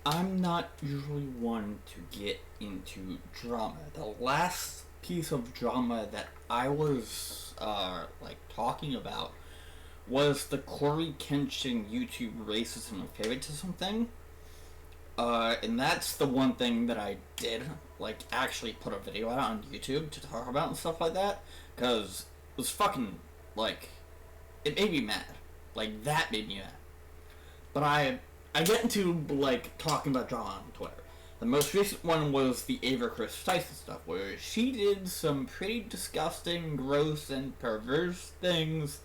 I'm not usually one to get into drama. The last piece of drama that I was talking about was the Corey Kenshin YouTube racism and favoritism thing. And that's the one thing that I did, actually put a video out on YouTube to talk about and stuff like that. Because it was fucking, it made me mad. That made me mad. But I get into, talking about drama on Twitter. The most recent one was the Ava Chris Tyson stuff, where she did some pretty disgusting, gross, and perverse things,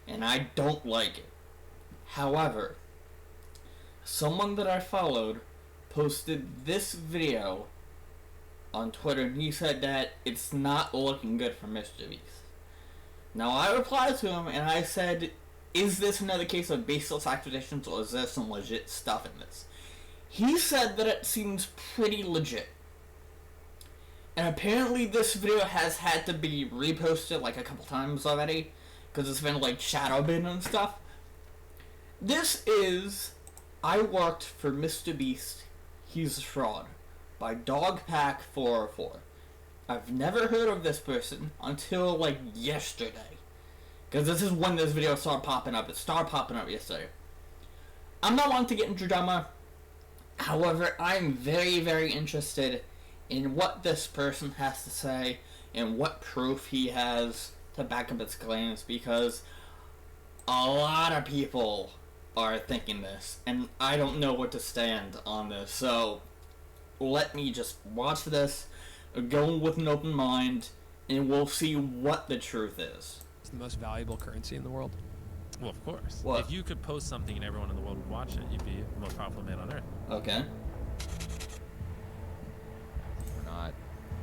and I don't like it. However, someone that I followed posted this video on Twitter, and he said that it's not looking good for Mr. Beast. Now, I replied to him, and I said, is this another case of baseless accusations, or is there some legit stuff in this? He said that it seems pretty legit. And apparently this video has had to be reposted a couple times already, because it's been shadow banned and stuff. This is I Worked for Mr. Beast, He's a Fraud by Dogpack404. I've never heard of this person until yesterday. Because this is when this video started popping up. It started popping up yesterday. I'm not wanting to get into drama. However, I'm very, very interested in what this person has to say and what proof he has to back up his claims, because a lot of people are thinking this, and I don't know where to stand on this. So let me just watch this, go with an open mind, and we'll see what the truth is. It's the most valuable currency in the world. Well, of course. What? If you could post something and everyone in the world would watch it, you'd be the most powerful man on earth. Okay. We're not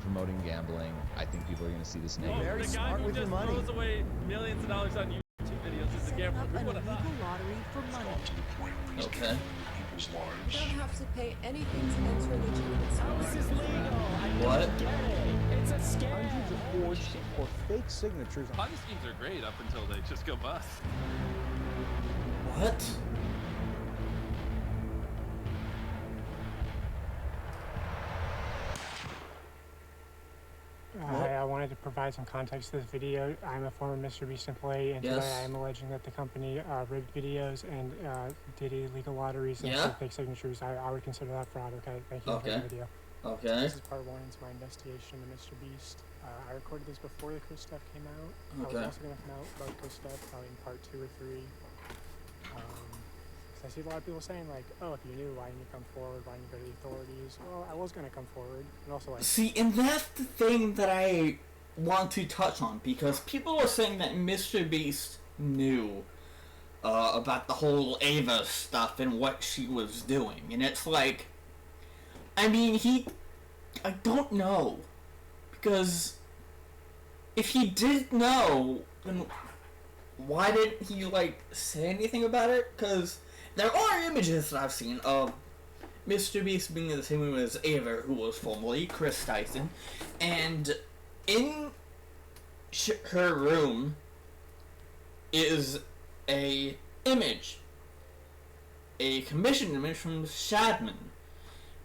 promoting gambling. I think people are going to see this Oh, negative. the guy who just throws away millions of dollars on YouTube videos is a gambler. Who would have thought? Lottery for money. Okay. You don't have to pay anything to enter legitimate sports. What? It's a scam. Hundreds of forged or fake signatures. Ponzi schemes are great up until they just go bust. What? Hi, I wanted to provide some context to this video. I'm a former Mr. Beast employee, and Yes. today I am alleging that the company rigged videos and did illegal lotteries and Yeah. sold fake signatures. I would consider that fraud. Okay, thank you for Okay. the video. Okay. This is part one into my investigation into Mr. Beast. I recorded this before the Chris stuff came out. I Okay. was also going to come out about Chris stuff probably in part 2 or 3. 'Cause I see a lot of people saying oh, if you knew, why didn't you come forward? Why didn't you go to the authorities? Well, I was going to come forward, and also See, and that's the thing that I want to touch on, because people are saying that Mr. Beast knew about the whole Ava stuff and what she was doing, and it's I mean, I don't know, because if he did know, then why didn't he say anything about it? Because there are images that I've seen of Mr. Beast being in the same room as Ava, who was formerly Chris Tyson, and in her room is a image, a commissioned image from Shadman.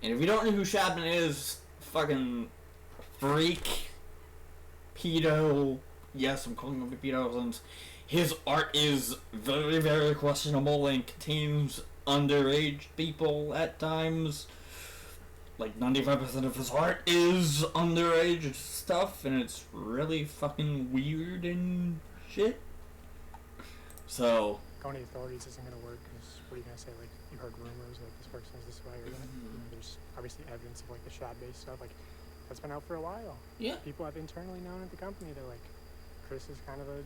And if you don't know who Shadman is, fucking freak, pedo, yes, I'm calling him a pedo, his art is very, very questionable and contains underage people at times. 95% of his art is underage stuff, and it's really fucking weird and shit. So going to the authorities isn't going to work, because what are you going to say? You heard rumors that this person is this way or that. There's obviously evidence of the shad-based stuff. That's been out for a while. Yeah. People have internally known at the company that Chris is kind of a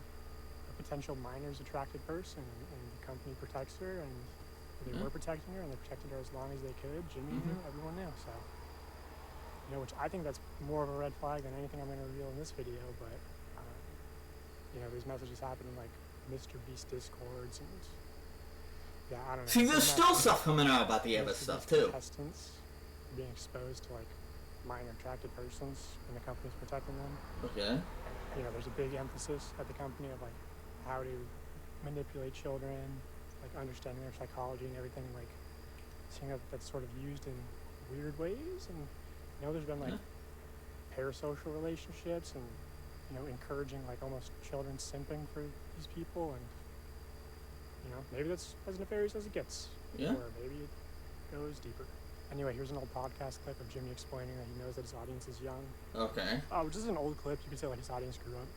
potential minors attracted person, and the company protects her, and they were protecting her, and they protected her as long as they could. Jimmy knew, everyone knew. So, which I think that's more of a red flag than anything I'm going to reveal in this video. But these messages happen in Mr. Beast discords, and yeah, I don't know. see, there's still stuff coming out about the Ava stuff too. Contestants being exposed to minor attracted persons, and the company's protecting them. Okay. There's a big emphasis at the company of how to manipulate children, understanding their psychology and everything. seeing that that's sort of used in weird ways, and there's been like parasocial relationships, and encouraging like almost children simping for these people, and maybe that's as nefarious as it gets. Yeah. Or maybe it goes deeper. Anyway, here's an old podcast clip of Jimmy explaining that he knows that his audience is young. Okay. Which is an old clip. You could say like his audience grew up.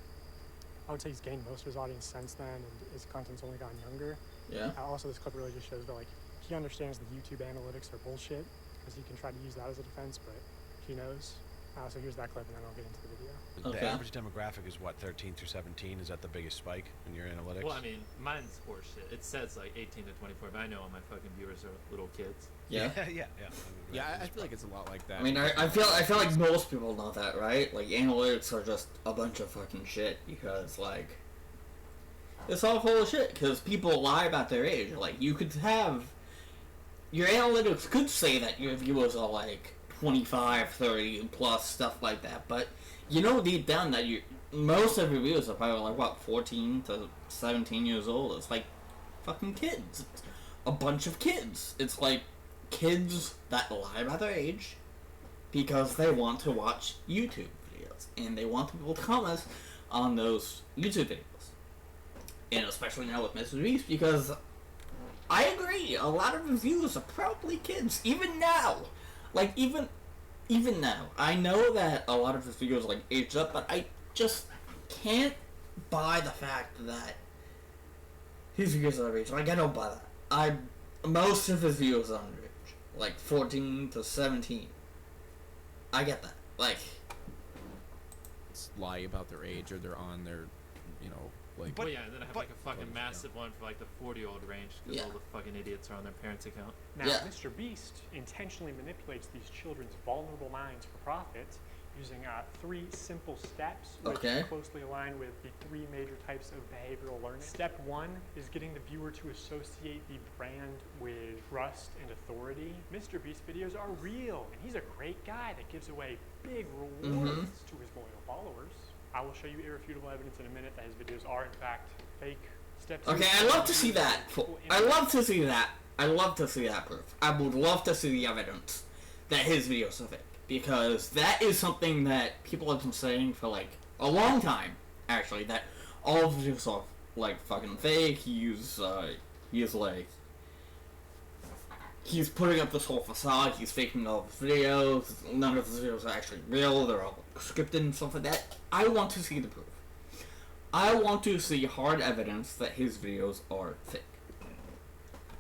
I would say he's gained most of his audience since then, and his content's only gotten younger. Yeah. Also, this clip really just shows that like he understands the YouTube analytics are bullshit, because he can try to use that as a defense, but he knows. So here's that clip, and then I'll get into the video. Okay. The average demographic is what, 13 through 17? Is that the biggest spike in your analytics? Well, I mean, mine's horseshit. It says like 18 to 24, but I know all my fucking viewers are little kids. Yeah. Yeah, I feel like it's a lot like that. I mean, I feel like most people know that, right? Like, analytics are just a bunch of fucking shit, because, like, it's all full of shit, because people lie about their age. Like, you could have, your analytics could say that your viewers are, like, 25, 30, plus, stuff like that, but deep down that most of your viewers are probably, like, what, 14 to 17 years old. It's like fucking kids. It's a bunch of kids. It's like kids that lie about their age because they want to watch YouTube videos, and they want people to comment on those YouTube videos. And especially now with Mr. Beast, because I agree, a lot of his viewers are probably kids, even now. Like, even now. I know that a lot of his videos, like, aged up, but I just can't buy the fact that his videos are underage. Like, I don't buy that. Most of his videos are underage. Like, 14 to 17. I get that. Like, It's lie about their age, or they're on their, like... But yeah, and then I have like a fucking massive one for like the 40-year-old range, because all the fucking idiots are on their parents' account. Now, Yeah. Mr. Beast intentionally manipulates these children's vulnerable minds for profit using 3 simple steps, which Okay. closely align with the 3 major types of behavioral learning. Step 1 is getting the viewer to associate the brand with trust and authority. Mr. Beast videos are real, and he's a great guy that gives away big rewards to his loyal followers. I will show you irrefutable evidence in a minute that his videos are in fact fake. Step 2. okay, I'd love to see that. I love to see that. I love to see that proof. I would love to see the evidence that his videos are fake, because that is something that people have been saying for like a long time, actually, that all of his videos are like fucking fake. He's putting up this whole facade. He's faking all of his videos. None of his videos are actually real. They're all scripted and stuff like that. I want to see the proof. I want to see hard evidence that his videos are fake.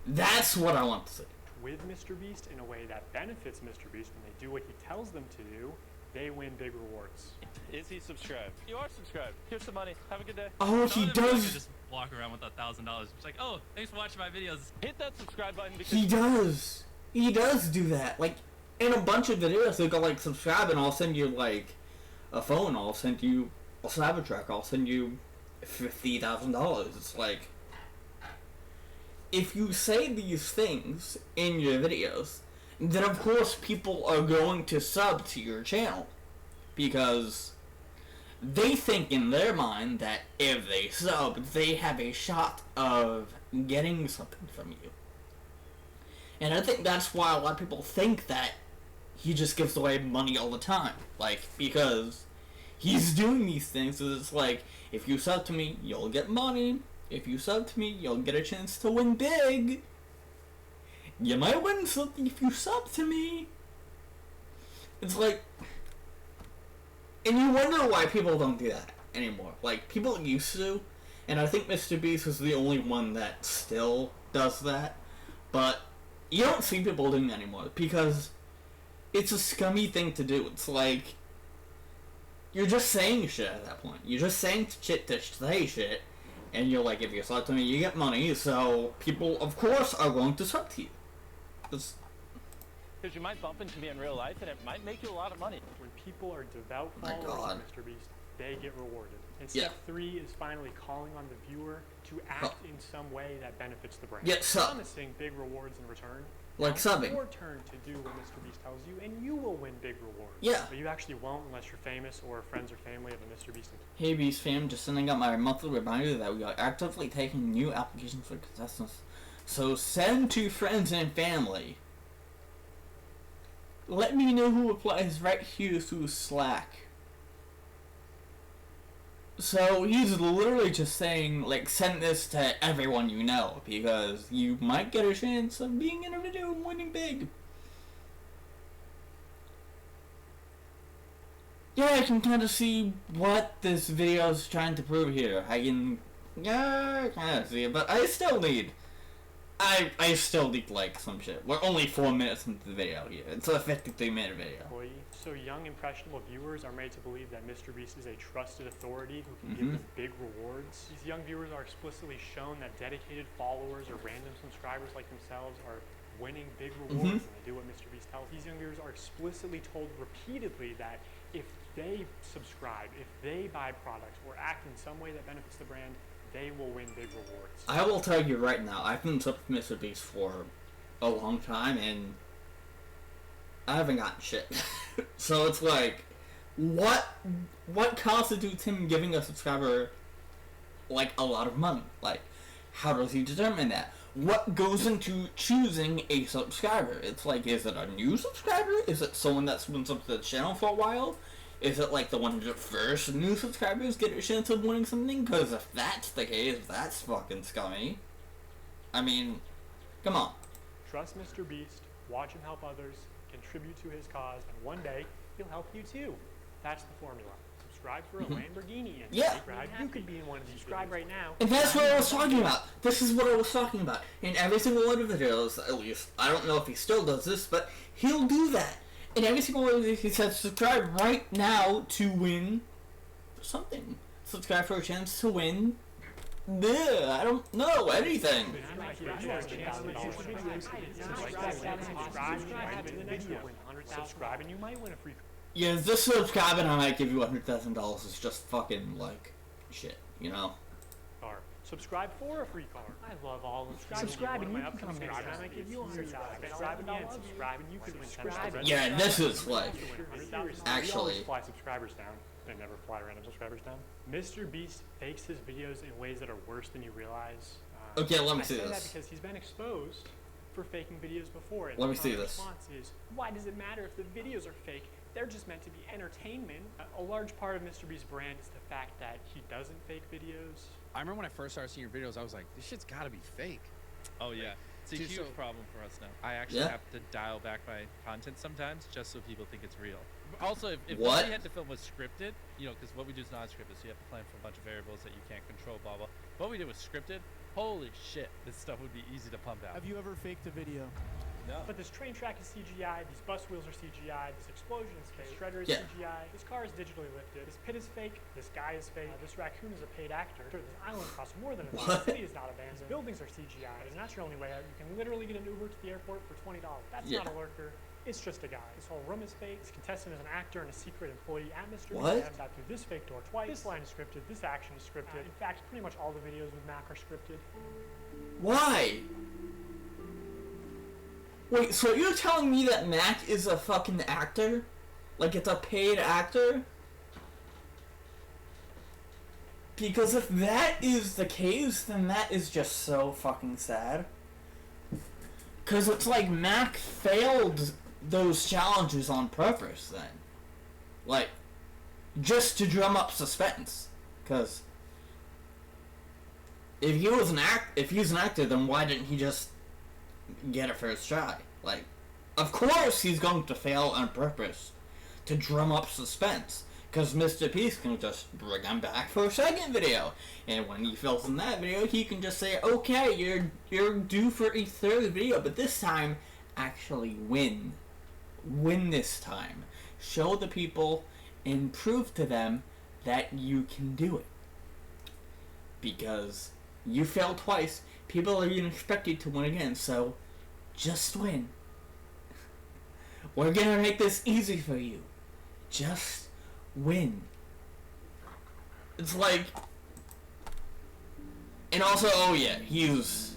That's what I want to see. With Mr. Beast in a way that benefits Mr. Beast when they do what he tells them to do, they win big rewards. Is he subscribed? You are subscribed. Here's some money. Have a good day. Oh, he Some of them I could does. just walk around with $1,000. It's like, oh, thanks for watching my videos. Hit that subscribe button because He does. He does do that. Like, in a bunch of videos, they go like subscribe, and I'll send you like a phone. I'll send you a Cybertruck. I'll send you $50,000. It's like, if you say these things in your videos, then of course people are going to sub to your channel, because they think in their mind that if they sub, they have a shot of getting something from you. And I think that's why a lot of people think that he just gives away money all the time. Like, because he's doing these things, so it's like, if you sub to me, you'll get money. If you sub to me, you'll get a chance to win big. You might win something if you sub to me. It's like, and you wonder why people don't do that anymore. Like, people used to, and I think Mr. Beast is the only one that still does that. But you don't see people doing that anymore, because it's a scummy thing to do. It's like, you're just saying shit at that point. You're just saying shit to say shit, and you're like, if you sub to me, you get money, so people, of course, are going to sub to you. because you might bump into me in real life, and it might make you a lot of money. When people are devout My followers God. of Mr. Beast, they get rewarded. And Yeah. step 3 is finally calling on the viewer to act in some way that benefits the brand. Yeah, sub. Promising big rewards in return. Like Now subbing. It's your turn to do what Mr. Beast tells you, and you will win big rewards. Yeah. But you actually won't unless you're famous or friends or family of a Mr. Beast employee. Hey Beast fam, just sending out my monthly reminder that we are actively taking new applications for contestants. So send to friends and family let me know who replies right here through Slack. So he's literally just saying, like, send this to everyone you know, because you might get a chance of being in a video and winning big. Yeah, I can kind of see what this video is trying to prove here. I can, yeah, kind of see it, but I still need, I still need, like, some shit. We're only 4 minutes into the video here. It's a 53-minute video. So young, impressionable viewers are made to believe that MrBeast is a trusted authority who can give them big rewards. These young viewers are explicitly shown that dedicated followers or random subscribers like themselves are winning big rewards when they do what MrBeast tells. These young viewers are explicitly told repeatedly that if they subscribe, if they buy products or act in some way that benefits the brand, they will win big rewards. I will tell you right now, I've been sub to MrBeast for a long time, and I haven't gotten shit. So it's like, what constitutes him giving a subscriber, like, a lot of money? Like, how does he determine that? What goes into choosing a subscriber? It's like, is it a new subscriber? Is it someone that's been sub to the channel for a while? Is it like the 101st new subscribers get a chance of winning something? Because if that's the case, that's fucking scummy. I mean, come on. Trust MrBeast, watch him help others, contribute to his cause, and one day he'll help you too. That's the formula. Subscribe for a Lamborghini and subscribe. You could be in one of these. Subscribe right now. And that's what I was talking about. This is what I was talking about. In every single one of the videos, at least, I don't know if he still does this, but he'll do that. In every single one of these, he says, subscribe right now to win something. Subscribe for a chance to win. I don't know anything. Subscribe and you might win a free. Yeah, this subscribe and I might give you $100,000 is just fucking like shit, you know. Car. Subscribe for a free car. I love all of subscribe and you can come next time. I give you $100,000. Subscribe again. Subscribe and you can win $10,000. Yeah, this is like actually. We fly subscribers down. They never fly random subscribers down. MrBeast fakes his videos in ways that are worse than you realize. Okay, let me see I say this. that because he's been exposed for faking videos before. And Let me see this. The response is, why does it matter if the videos are fake? They're just meant to be entertainment. A large part of MrBeast's brand is the fact that he doesn't fake videos. I remember when I first started seeing your videos, I was like, this shit's gotta be fake. Oh yeah, it's a Dude, huge so- problem for us now. I actually have to dial back my content sometimes just so people think it's real. Also, if What? what we had to film was scripted, you know, because what we do is not scripted, so you have to plan for a bunch of variables that you can't control, blah blah. What we did was scripted. Holy shit, this stuff would be easy to pump out. Have you ever faked a video? No. But this train track is CGI, these bus wheels are CGI, this explosion is fake, this shredder is Yeah. CGI, this car is digitally lifted, this pit is fake, this guy is fake, this raccoon is a paid actor, this island costs more than $1. The city is not abandoned, these buildings are CGI, and that's your only way out. You can literally get an Uber to the airport for $20. That's not a lurker. It's just a guy. This whole room is fake. This contestant is an actor and a secret employee at MrBeast. What? They have got through this fake door twice. This line is scripted. This action is scripted. In fact, pretty much all the videos with Mac are scripted. Why? Wait, so you're telling me that Mac is a fucking actor? Like it's a paid actor? Because if that is the case, then that is just so fucking sad. Cause it's like Mac failed those challenges on purpose then. Like, just to drum up suspense. Cause if he was if he's an actor, then why didn't he just get it first try? Like, of course he's going to fail on purpose to drum up suspense. Because MrBeast can just bring him back for a second video. And when he fails in that video, he can just say, okay, you're due for a third video, but this time, actually win. Win this time. Show the people and prove to them that you can do it. Because you failed twice, people are going to expect you to win again, so just win. We're going to make this easy for you. Just win. It's like, and also, oh yeah, he's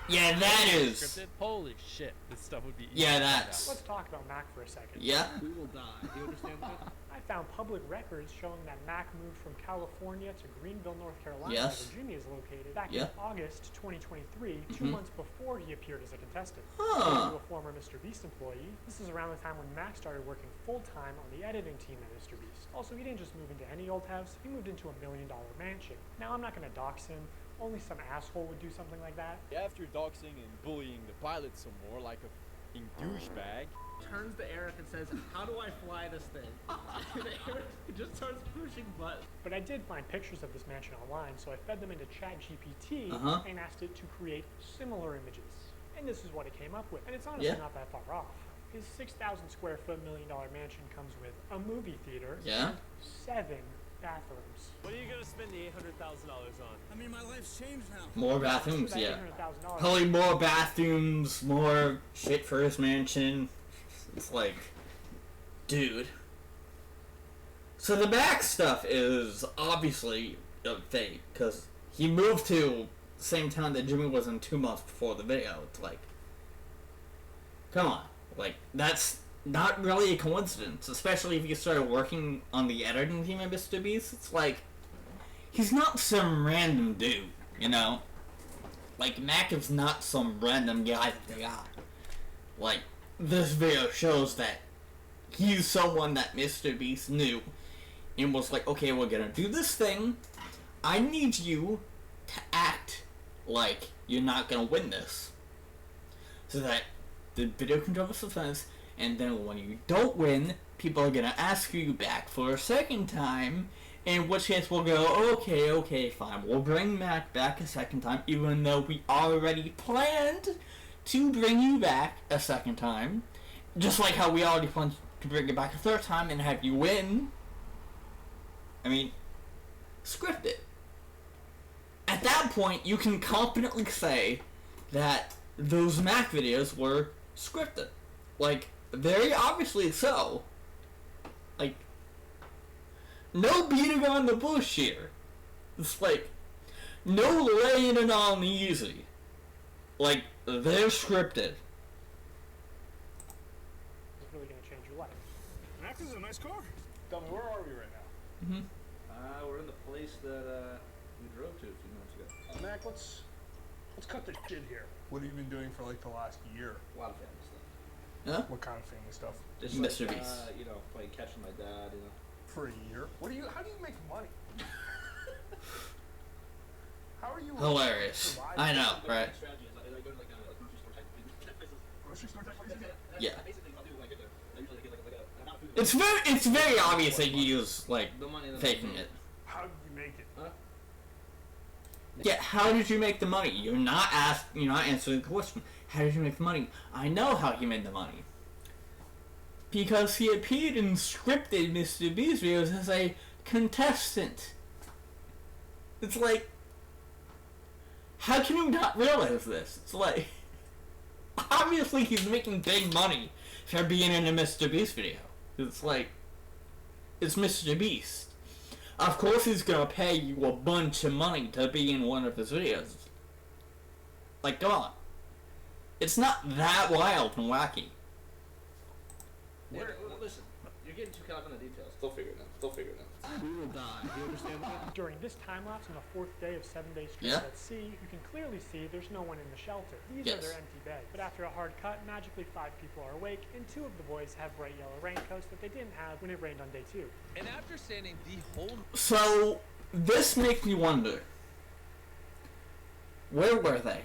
Yeah, that is. Scripted? Holy shit, this stuff would be easy. Yeah, to find that's. Let's talk about Mac for a second. Yeah. We will die. Do you understand that? I found public records showing that Mac moved from California to Greenville, North Carolina, Yes. where Virginia is located, back Yeah. in August 2023, 2 Mhm. months before he appeared as a contestant. Huh. According to a former Mr. Beast employee, this is around the time when Mac started working full-time on the editing team at Mr. Beast. Also, he didn't just move into any old house, he moved into $1 million mansion. Now, I'm not going to dox him. Only some asshole would do something like that. After doxing and bullying the pilot some more, like a f***ing douchebag, Turns to Eric and says, "How do I fly this thing?" And Eric just starts pushing buttons. But I did find pictures of this mansion online, so I fed them into ChatGPT Uh-huh. and asked it to create similar images. And this is what it came up with. And it's honestly Yeah. not that far off. His 6,000 square foot $1 million mansion comes with a movie theater Yeah. and 7 bathrooms. what are you gonna spend the $800,000 on? I mean, my life's changed now. More For bathrooms, that yeah. $800,000, Probably more bathrooms, more shit for his mansion. It's like, dude. So the Mac stuff is obviously a fake, because he moved to the same town that Jimmy was in 2 months before the video. It's like, come on. Like, that's not really a coincidence, especially if you started working on the editing team at Mr. Beast. It's like, he's not some random dude, you know? Like, Mac is not some random guy that they got. Like, this video shows that he's someone that Mr. Beast knew and was like, okay, we're gonna do this thing. I need you to act like you're not gonna win this. So that the video can drop a suspense, and then when you don't win, people are gonna ask you back for a second time, in which case we'll go, okay, fine, we'll bring Mac back a second time, even though we already planned to bring you back a second time, just like how we already planned to bring you back a third time and have you win. I mean, script it. At that point, you can confidently say that those Mac videos were scripted. Like, very obviously so. Like, no beating on the bush here. It's like, no laying it on easy. Like, they're scripted. It's really going to change your life. Mac, this is a nice car. Tell me, where are we right now? Mm-hmm. We're in the place that we drove to a few minutes ago. Mac, let's cut the shit here. What have you been doing for like the last year? A lot of family stuff. Huh? What kind of family stuff? Just Mr. like, Beast. playing catch with my dad, For a year? How do you make money? How are you Hilarious. surviving? I know, right? Strategy is I go to like a grocery store type places. Grocery store type places? Yeah. Basically, I'll do like I usually get like an amount of food. It's very obvious that he was, like, The money that faking it. How did you make it? Yeah, how did you make the money? You're not answering the question. How did you make the money? I know how he made the money. Because he appeared in scripted Mr. Beast videos as a contestant. It's like, how can you not realize this? It's like, obviously he's making big money for being in a Mr. Beast video. It's like, it's Mr. Beast. Of course he's gonna pay you a bunch of money to be in one of his videos. Like, come on. It's not that wild and wacky. Listen, you're getting too caught up in the details. They'll figure it out. We will die. Do you understand that? During this time lapse on the 4th day of 7 days straight Yeah. at sea, you can clearly see there's no one in the shelter. These are Yes. their empty beds. But after a hard cut, magically 5 people are awake, and 2 of the boys have bright yellow raincoats that they didn't have when it rained on day 2. And after standing the whole So, this makes me wonder. Where were they?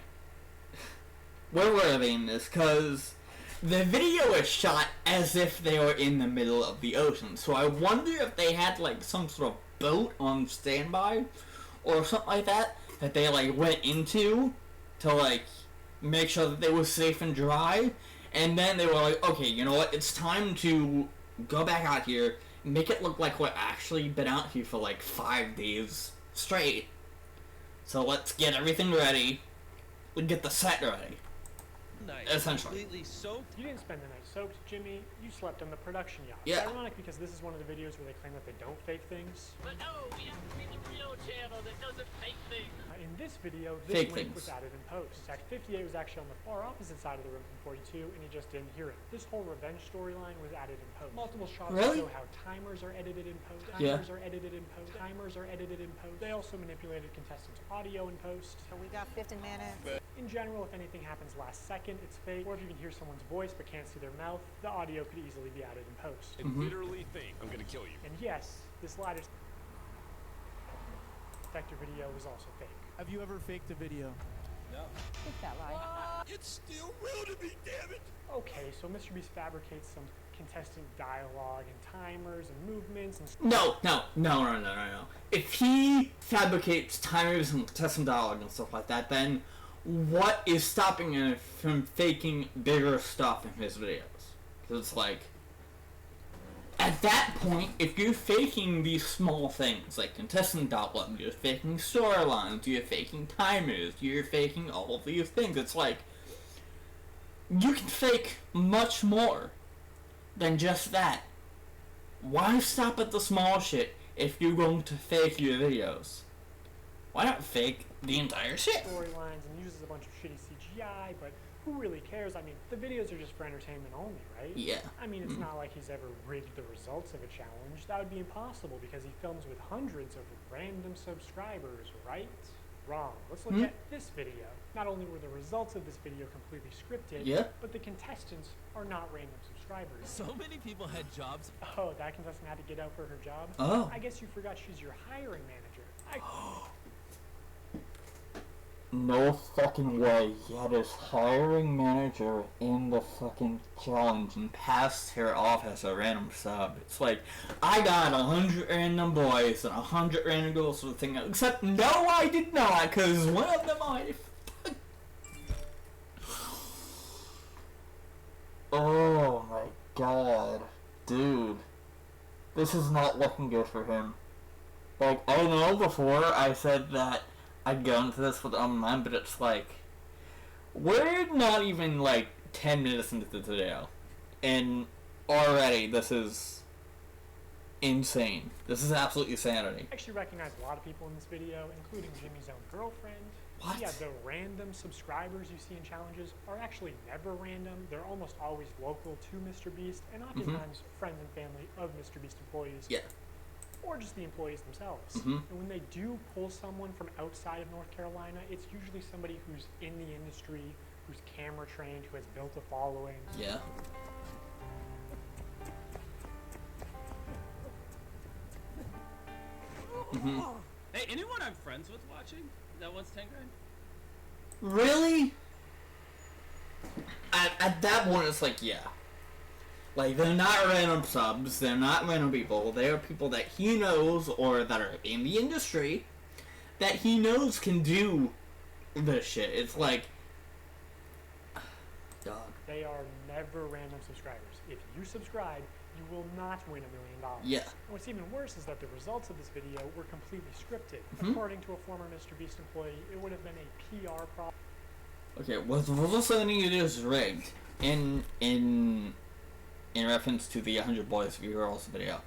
Where were they in this? Because the video is shot as if they were in the middle of the ocean. So I wonder if they had, like, some sort of boat on standby or something like that they, like, went into to, like, make sure that they were safe and dry. And then they were like, okay, you know what? It's time to go back out here, make it look like we're actually been out here for, like, 5 days straight. So let's get everything ready. Get the set ready. night. Essentially. Completely soaked. You didn't spend the night soaked, Jimmy. You slept on the production yacht. Yeah. It's ironic because this is one of the videos where they claim that they don't fake things. But no, we have to be the real channel that doesn't fake things. In this video, this Fake link things. was added in post. Act 58 was actually on the far opposite side of the room from 42, and he just didn't hear it. This whole revenge storyline was added in post. Multiple shots Really? show how timers are edited in post. Yeah. Timers are edited in post. Timers are edited in post. They also manipulated contestants' audio in post. So we got 15 minutes. In general, if anything happens last second, it's fake. Or if you can hear someone's voice but can't see their mouth, the audio could easily be added in post. I literally think I'm gonna kill you. And yes, this lie detector video was also fake. Have you ever faked a video? Take that lie. It's still real to me, damn it! Okay, so Mr. Beast fabricates some contestant dialogue and timers and movements and No. If he fabricates timers and contestant dialogue and stuff like that, then what is stopping him from faking bigger stuff in his videos? Because it's like, at that point, if you're faking these small things, like contestant dialogue, you're faking storylines, you're faking timers, you're faking all of these things, it's like, you can fake much more than just that. Why stop at the small shit if you're going to fake your videos? Why not fake the entire shit? storylines and uses a bunch of shitty CGI, but who really cares? I mean, the videos are just for entertainment only, right? Yeah. I mean, it's not like he's ever rigged the results of a challenge. That would be impossible because he films with hundreds of random subscribers, right? Wrong. Let's look at this video. Not only were the results of this video completely scripted, Yeah. but the contestants are not random subscribers. So many people had jobs. Oh, that contestant had to get out for her job? Oh. I guess you forgot she's your hiring manager. No fucking way. He had his hiring manager in the fucking challenge and passed her off as a random sub. It's like, I got 100 random boys and 100 random girls for the thing. Except, no, I did not, because one of them I... Oh my god. Dude. This is not looking good for him. Like, I know before I said that I'd go into this with online, but it's like, we're not even like 10 minutes into the video, and already this is insane. This is absolutely sanity. I actually recognize a lot of people in this video, including Jimmy's own girlfriend. What? Yeah, the random subscribers you see in challenges are actually never random. They're almost always local to Mr. Beast, and oftentimes friends and family of Mr. Beast employees. Yeah. Or just the employees themselves. And when they do pull someone from outside of North Carolina, it's usually somebody who's in the industry, who's camera trained, who has built a following. Yeah. Hey, anyone I'm friends with watching that wants 10 grand? Really? At that point, it's like, yeah. Like, they're not random subs, they're not random people, they are people that he knows, or that are in the industry, that he knows can do this shit. It's like... Dog. They are never random subscribers. If you subscribe, you will not win $1 million. Yeah. And what's even worse is that the results of this video were completely scripted. According to a former Mr. Beast employee, it would have been a PR problem. Okay, was also the news rigged in reference to the 100 Boys v Girls video.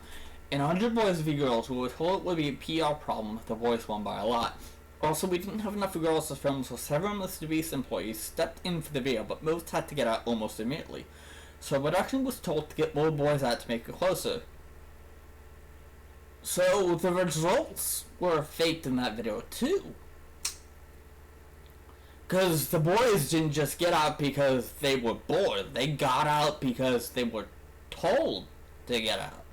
In 100 Boys v Girls, we were told it would be a PR problem if the boys won by a lot. Also, we didn't have enough girls to film, so several Mr. Beast employees stepped in for the video, but most had to get out almost immediately. So production was told to get more boys out to make it closer. So the results were faked in that video too. Because the boys didn't just get out because they were bored. They got out because they were told to get out.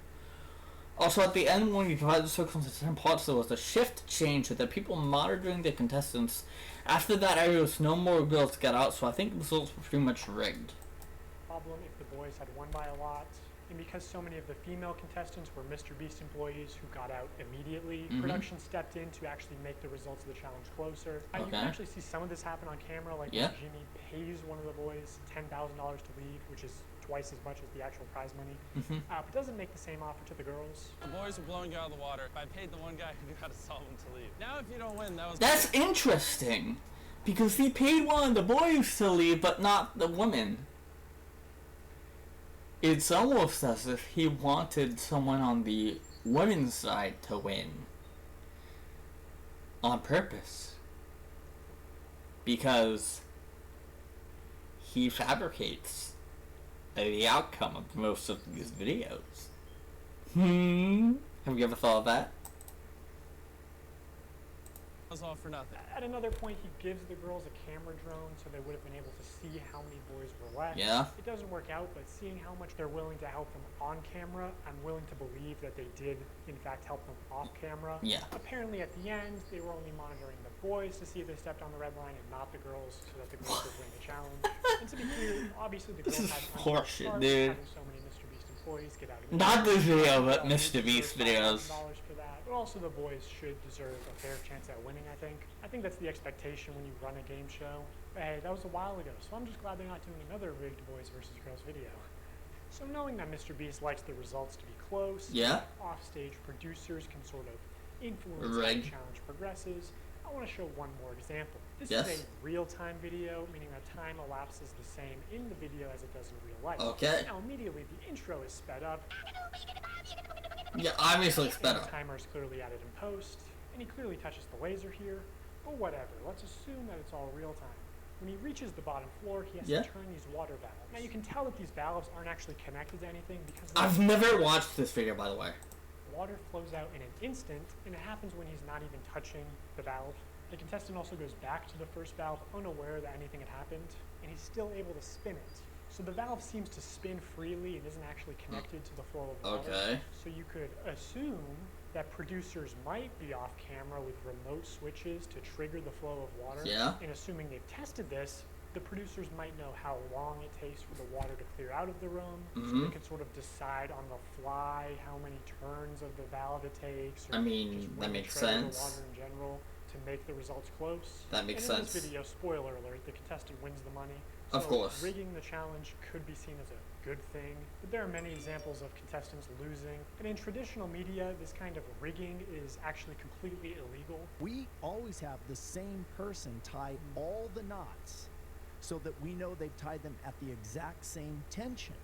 Also, at the end, when you divided the circles into 10 parts, there was a shift change with the people monitoring the contestants. After that, there was no more girls to get out, so I think the results were pretty much rigged. Problem if the boys had won by a lot. And because so many of the female contestants were Mr. Beast employees who got out immediately, production stepped in to actually make the results of the challenge closer. You can actually see some of this happen on camera, like when Jimmy pays one of the boys $10,000 to leave, which is twice as much as the actual prize money. But doesn't make the same offer to the girls. The boys are blowing you out of the water. I paid the one guy who got a solvent to leave. Now if you don't win, that was... That's interesting. Because he paid one of the boys to leave, but not the woman. It's almost as if he wanted someone on the women's side to win. On purpose. Because he fabricates the outcome of most of these videos. Have you ever thought of that? All for nothing. At another point, he gives the girls a camera drone so they would have been able to see how many boys were left. Yeah. It doesn't work out, but seeing how much they're willing to help them on camera, I'm willing to believe that they did, in fact, help them off camera. Yeah. Apparently, at the end, they were only monitoring the boys to see if they stepped on the red line and not the girls, so that the girls would win the challenge. And to be clear, obviously the girls had horseshit, dude. having so many Mr. Beast employees get out of Not this video, but Mr. Beast videos. For that. But also the boys should deserve a fair chance at winning, I think. I think that's the expectation when you run a game show. But hey, that was a while ago, so I'm just glad they're not doing another rigged boys versus girls video. So knowing that Mr. Beast likes the results to be close, yeah, offstage producers can sort of influence how the challenge progresses, I want to show one more example. This is a real-time video, meaning that time elapses the same in the video as it does in real life. Okay. Now immediately the intro is sped up. Yeah, obviously sped up. The timer is clearly added in post, and he clearly touches the laser here. But whatever, let's assume that it's all real time. When he reaches the bottom floor, he has to turn these water valves. Now you can tell that these valves aren't actually connected to anything because I've never watched this video, by the way. Water flows out in an instant, and it happens when he's not even touching the valve. The contestant also goes back to the first valve unaware that anything had happened, and he's still able to spin it. So the valve seems to spin freely and isn't actually connected to the flow of water. Okay. So you could assume that producers might be off camera with remote switches to trigger the flow of water. Yeah. And assuming they've tested this, the producers might know how long it takes for the water to clear out of the room, so they can sort of decide on the fly how many turns of the valve it takes. Or I mean, that makes sense. The water in general to make the results close. That makes and in sense. this video, spoiler alert, the contestant wins the money. Of course. Rigging the challenge could be seen as a good thing, but there are many examples of contestants losing. And in traditional media, this kind of rigging is actually completely illegal. We always have the same person tie all the knots so that we know they've tied them at the exact same tension.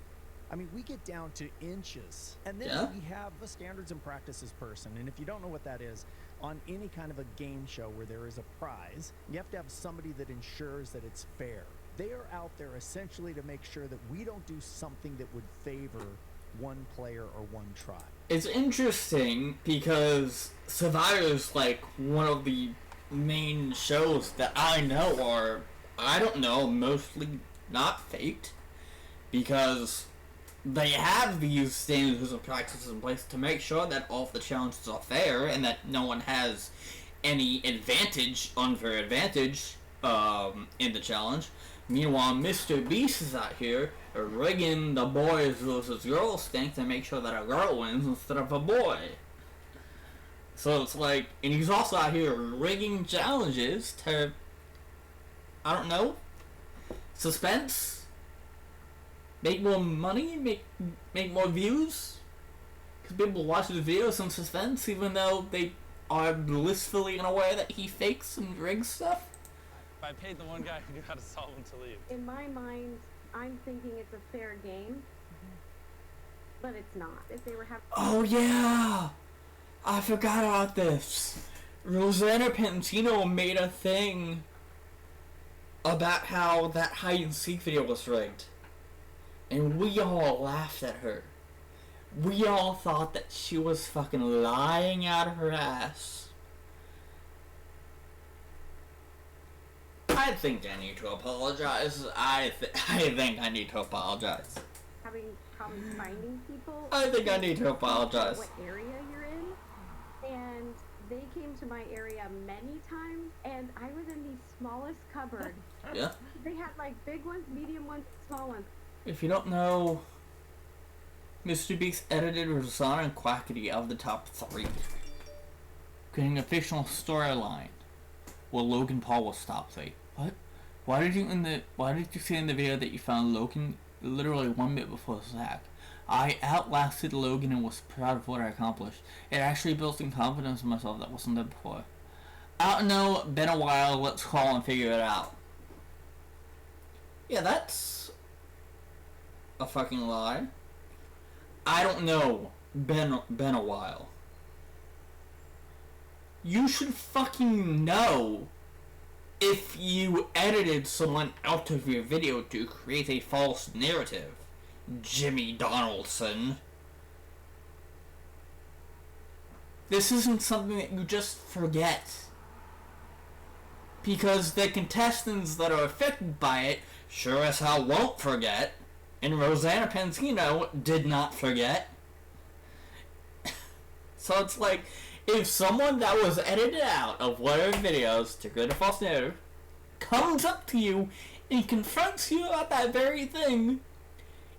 I mean, we get down to inches. And then we have a standards and practices person. And if you don't know what that is, on any kind of a game show where there is a prize, you have to have somebody that ensures that it's fair. They are out there essentially to make sure that we don't do something that would favor one player or one tribe. It's interesting because Survivor's like one of the main shows that I know are, I don't know, mostly not faked, because they have these standards and practices in place to make sure that all of the challenges are fair and that no one has any advantage, unfair advantage, in the challenge. Meanwhile, Mr. Beast is out here rigging the boys versus girls thing to make sure that a girl wins instead of a boy. So it's like, and he's also out here rigging challenges to, I don't know, suspense, make more money, make more views, because people watch the videos in suspense even though they are blissfully unaware that he fakes and rigs stuff. I paid the one guy who knew how to solve them to leave. In my mind, I'm thinking it's a fair game, but it's not. If they were having... Oh yeah! I forgot about this. Rosanna Pantino made a thing about how that hide and seek video was rigged. And we all laughed at her. We all thought that she was fucking lying out of her ass. I think I need to apologize. I think I need to apologize. Having problems finding people. I think I need to apologize. What area you're in, and they came to my area many times, and I was in the smallest cupboard. Yeah. They had like big ones, medium ones, small ones. If you don't know, Mr. Beast edited Rosanna and Quackity out of the top 3, creating a fictional storyline where Logan Paul was top 3. What? Why did you say in the video that you found Logan literally 1 minute before Zach? I outlasted Logan and was proud of what I accomplished. It actually built some confidence in myself that wasn't there before. I don't know, been a while, let's call and figure it out. Yeah, that's a fucking lie. I don't know, been a while. You should fucking know if you edited someone out of your video to create a false narrative, Jimmy Donaldson. This isn't something that you just forget. Because the contestants that are affected by it sure as hell won't forget. And Rosanna Pansino did not forget. So it's like, if someone that was edited out of one of your videos to create a false narrative comes up to you and confronts you about that very thing,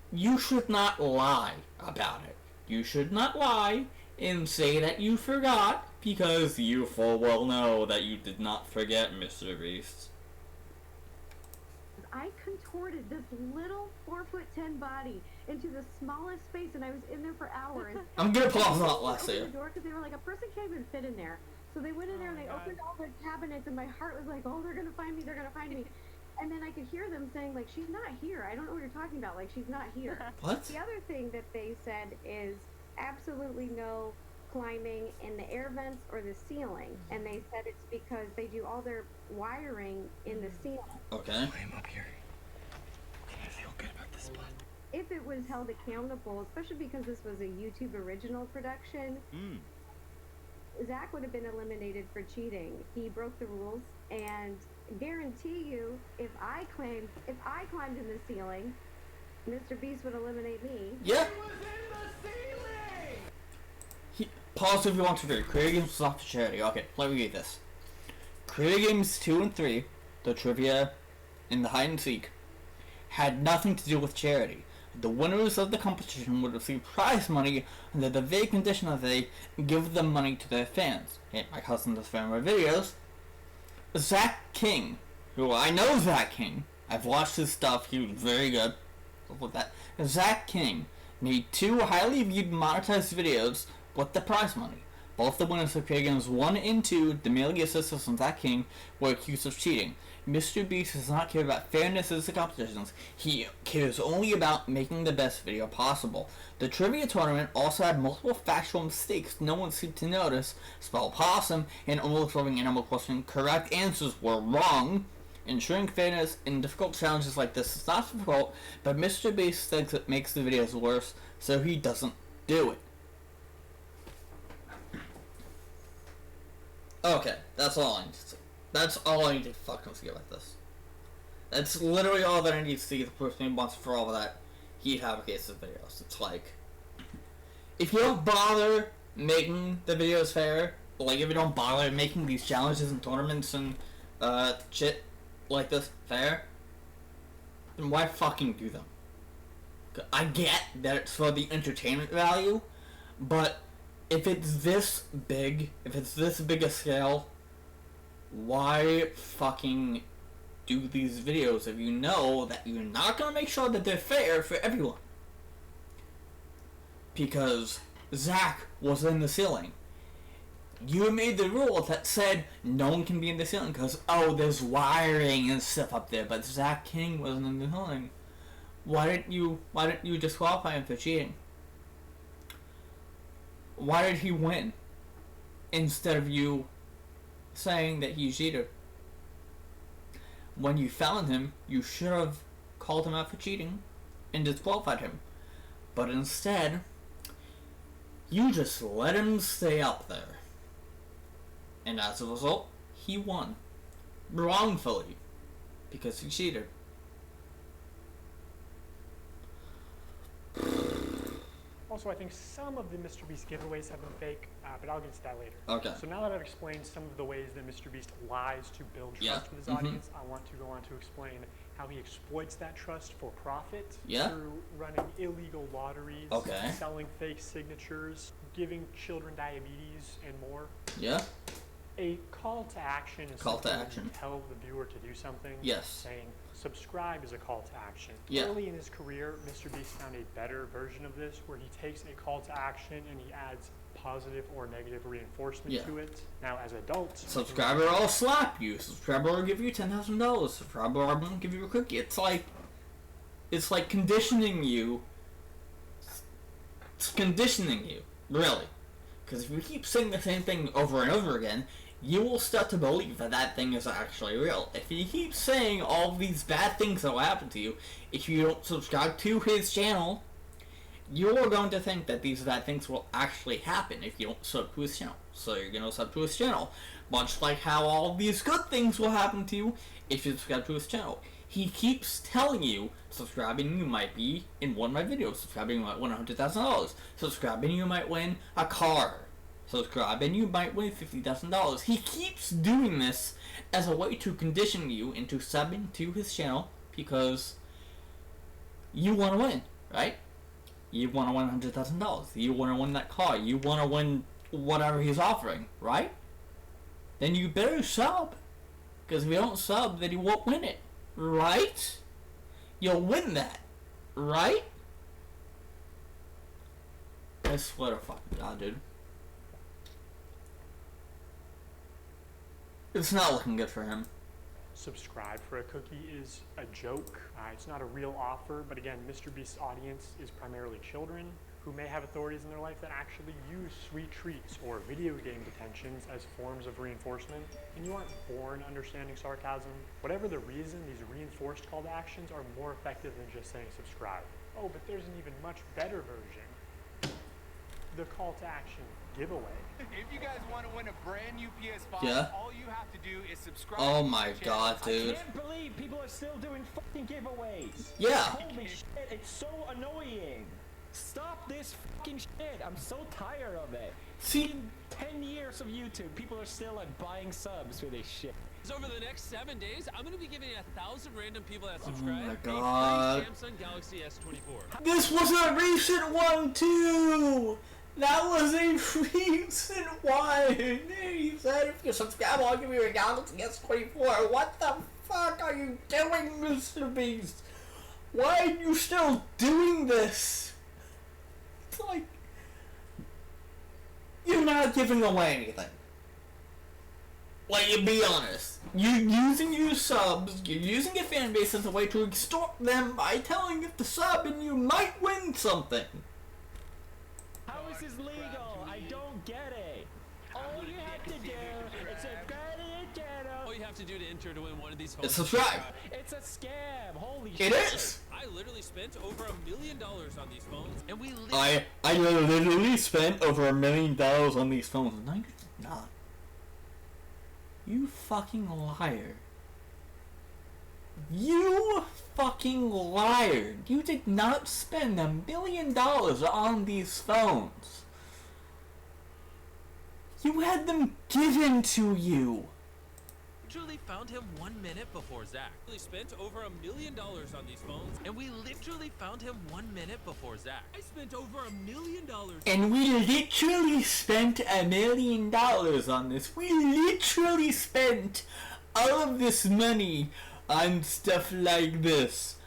you should not lie about it. You should not lie and say that you forgot, because you full well know that you did not forget, Mr. Beast. I contorted this little 4'10" body into the smallest space, and I was in there for hours. I'm gonna pause a lot less here. The door, because they were like, a person can't even fit in there. So they went in there and they opened all the cabinets, and my heart was like, oh, they're gonna find me, they're gonna find me. And then I could hear them saying, like, she's not here. I don't know what you're talking about. Like, she's not here. What? The other thing that they said is absolutely no climbing in the air vents or the ceiling. And they said it's because they do all their wiring in the ceiling. Okay. I'm up here. I feel good about this spot. If it was held accountable, especially because this was a YouTube original production, Zach would have been eliminated for cheating. He broke the rules, and guarantee you, if I climbed in the ceiling, Mr. Beast would eliminate me. Yeah. Pause if you want to do. Creator Games was off to charity. Okay, let me read this. Creator Games 2 and 3, the trivia and the hide and seek, had nothing to do with charity. The winners of the competition would receive prize money under the vague condition that they give the money to their fans. And my cousin does fan my videos. Zach King, who I know Zach King, I've watched his stuff, he was very good. With that, Zach King made 2 highly viewed monetized videos with the prize money. Both the winners of Creator Games 1 and 2, D'Amelia Sisters and Zach King, were accused of cheating. Mr. Beast does not care about fairness as the competitions. He cares only about making the best video possible. The trivia tournament also had multiple factual mistakes no one seemed to notice. Spell possum and almost throwing Animal Crossing correct answers were wrong. Ensuring fairness in difficult challenges like this is not difficult, but Mr. Beast thinks it makes the videos worse, so he doesn't do it. Okay, that's all I need to say. That's all I need to fucking see about this. That's literally all that I need to see. The person who wants for all of that, he'd have a case of videos. It's like, if you don't bother making the videos fair, like if you don't bother making these challenges and tournaments and shit like this fair, then why fucking do them? I get that it's for the entertainment value, but if it's this big, if it's this big a scale, why fucking do these videos if you know that you're not gonna make sure that they're fair for everyone? Because Zach was in the ceiling. You made the rule that said no one can be in the ceiling because, oh, there's wiring and stuff up there, but Zach King wasn't in the ceiling. Why didn't you disqualify him for cheating? Why did he win instead of you saying that he cheated? When you found him, you should have called him out for cheating and disqualified him. But instead, you just let him stay up there. And as a result, he won. Wrongfully. Because he cheated. Also, I think some of the Mr. Beast giveaways have been fake, but I'll get to that later. Okay. So now that I've explained some of the ways that Mr. Beast lies to build trust with his audience, I want to go on to explain how he exploits that trust for profit through running illegal lotteries, selling fake signatures, giving children diabetes, and more. Yeah. A call to action is something where you tell the viewer to do something. Yes. Saying subscribe is a call to action. Yeah. Early in his career, Mr. Beast found a better version of this where he takes a call to action and he adds positive or negative reinforcement to it. Now, as adults, subscriber will slap you. Subscriber will give you $10,000. Subscriber won't give you a cookie. It's like conditioning you. It's conditioning you, really. Because if you keep saying the same thing over and over again, you will start to believe that that thing is actually real. If you keep saying all these bad things that will happen to you, if you don't subscribe to his channel, you are going to think that these bad things will actually happen if you don't sub to his channel. So you're going to sub to his channel. Much like how all these good things will happen to you if you subscribe to his channel. He keeps telling you, subscribing you might be in one of my videos. Subscribing you might win $100,000. Subscribing you might win a car. Subscribing you might win $50,000. He keeps doing this as a way to condition you into subbing to his channel because you want to win, right? You want to win $100,000. You want to win that car. You want to win whatever he's offering, right? Then you better sub. Because if you don't sub, then you won't win it, right? You'll win that, right? I swear to fucking God, dude. It's not looking good for him. Subscribe for a cookie is a joke. It's not a real offer, but again, MrBeast's audience is primarily children who may have authorities in their life that actually use sweet treats or video game detentions as forms of reinforcement, and you aren't born understanding sarcasm. Whatever the reason, these reinforced call to actions are more effective than just saying subscribe. Oh, but there's an even much better version. The call to action giveaway. If you guys want to win a brand new PS5, all you have to do is subscribe. Oh my God, dude. I can't believe people are still doing fucking giveaways. Yeah. Holy shit, it's so annoying. Stop this fucking shit. I'm so tired of it. See, in 10 years of YouTube, people are still like buying subs for this shit. Over the next 7 days, I'm gonna be giving 1,000 random people that subscribe oh my God. a free Samsung Galaxy S24. This was a recent one too. That was a recent one. He said, if you subscribe, I'll give you a Galaxy S24. What the fuck are you doing, MrBeast? Why are you still doing this? It's like, you're not giving away anything. Like, you be honest. You're using your subs, you're using your fan base as a way to extort them by telling you to sub and you might win something. How is this legal? I don't get it. All you have to do is subscribe to the channel. All you have to do to enter to win one of these phones. It's subscribe. It's a scam. Holy shit. It is. I literally spent over $1 million on these phones, and we I literally spent over $1 million on these phones. No, you did not. You fucking liar. You fucking liar. You did not spend $1 million on these phones. You had them given to you. Literally found him 1 minute before Zach. We spent over $1 million on these phones, and we literally found him 1 minute before Zach. I spent over $1 million. And we literally spent $1 million on this. We literally spent all of this money on stuff like this.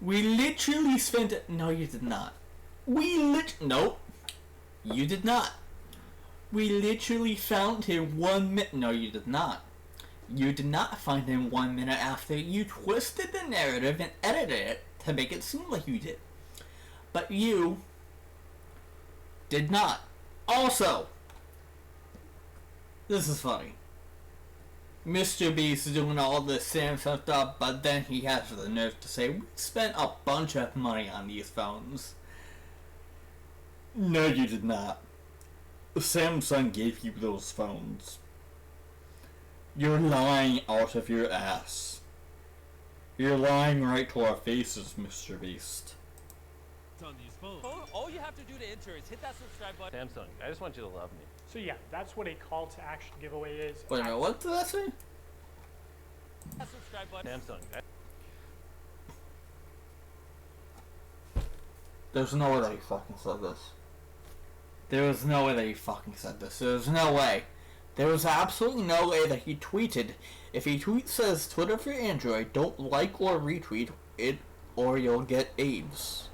We literally spent it. No, you did not. Nope. You did not. We literally found him 1 minute. No, you did not. You did not find him 1 minute after. You twisted the narrative and edited it to make it seem like you did. But you did not. Also, this is funny. MrBeast is doing all this Samsung stuff, but then he has the nerve to say, we spent a bunch of money on these phones. No, you did not. Samsung gave you those phones. You're lying out of your ass. You're lying right to our faces, MrBeast. On these phones. All you have to do to enter is hit that subscribe button. Samsung, I just want you to love me. So yeah, that's what a call to action giveaway is. Wait a minute, what did that say? That subscribe button. Samsung. There's no way that he fucking said this. There was no way that he fucking said this. There's no way. There was absolutely no way that he tweeted. If he says Twitter for Android, don't like or retweet it or you'll get AIDS.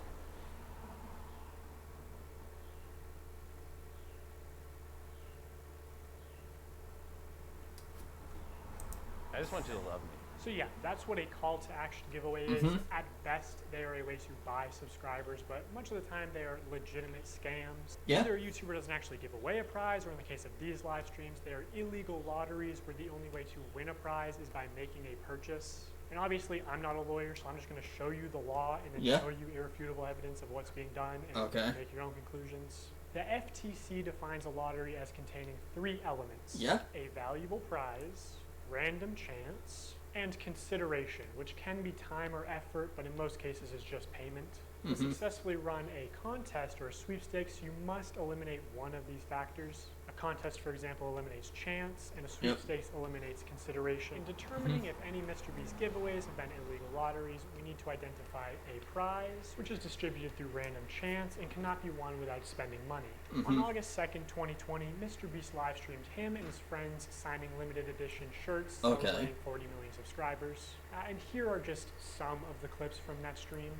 just want you to love me. So yeah, that's what a call to action giveaway is. At best, they are a way to buy subscribers, but much of the time they are legitimate scams. Yeah. Either a YouTuber doesn't actually give away a prize, or in the case of these live streams, they are illegal lotteries where the only way to win a prize is by making a purchase. And obviously, I'm not a lawyer, so I'm just going to show you the law and then show you irrefutable evidence of what's being done, and you can make your own conclusions. The FTC defines a lottery as containing 3 elements. A valuable prize, random chance, and consideration, which can be time or effort, but in most cases is just payment. To successfully run a contest or a sweepstakes, you must eliminate one of these factors. A contest, for example, eliminates chance, and a sweepstakes eliminates consideration. In determining if any Mr. Beast giveaways have been illegal lotteries, we need to identify a prize, which is distributed through random chance and cannot be won without spending money. On August 2nd, 2020, Mr. Beast live streamed him and his friends signing limited edition shirts celebrating 40 million subscribers. And here are just some of the clips from that stream.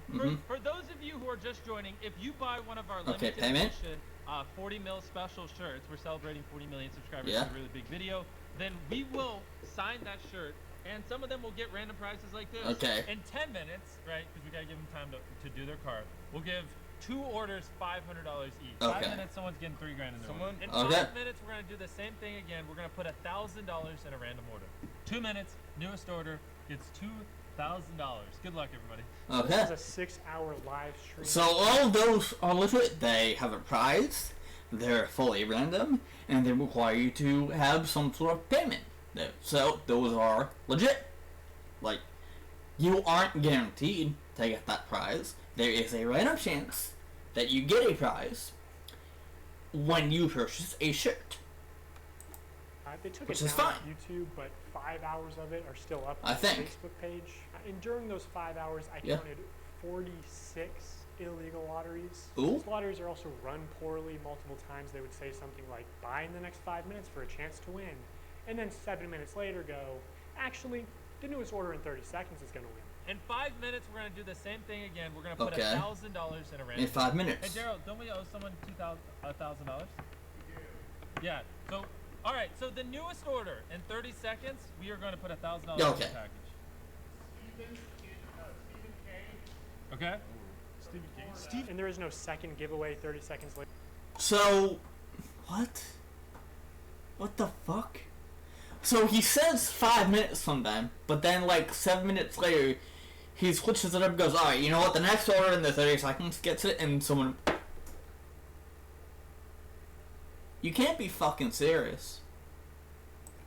For those of you who are just joining, if you buy one of our limited edition 40 mil special shirts, we're celebrating 40 million subscribers. It's a really big video. Then we will sign that shirt, and some of them will get random prizes like this. In 10 minutes, right? Because we gotta give them time to do their cart. We'll give 2 orders $500 each. 5 minutes, someone's getting $3 grand in their order. In 5 minutes, we're gonna do the same thing again. We're gonna put $1,000 in a random order. 2 minutes, newest order gets $2,000. Good luck, everybody. This is a 6-hour live stream. So all of those are legit. They have a prize, they're fully random, and they require you to have some sort of payment. So those are legit. Like, you aren't guaranteed to get that prize. There is a random chance that you get a prize when you purchase a shirt. They took Which it is down fine. on YouTube, but 5 hours of it are still up I on the think. Facebook page. And during those 5 hours, I counted 46 illegal lotteries. These lotteries are also run poorly. Multiple times they would say something like, buy in the next 5 minutes for a chance to win. And then 7 minutes later go, actually, the newest order in 30 seconds is going to win. In 5 minutes, we're gonna do the same thing again. We're gonna put $1,000 in a random. In 5 minutes. Hey, Daryl, don't we owe someone $1,000? Yeah. So, all right. So the newest order in 30 seconds, we are going to put $1,000 in the package. Stephen K. Okay. Steve. And there is no second giveaway 30 seconds later. So, what? What the fuck? So he says 5 minutes sometime, but then like 7 minutes later, he switches it up and goes, alright, you know what, the next order in the 30 seconds gets it, and someone... You can't be fucking serious.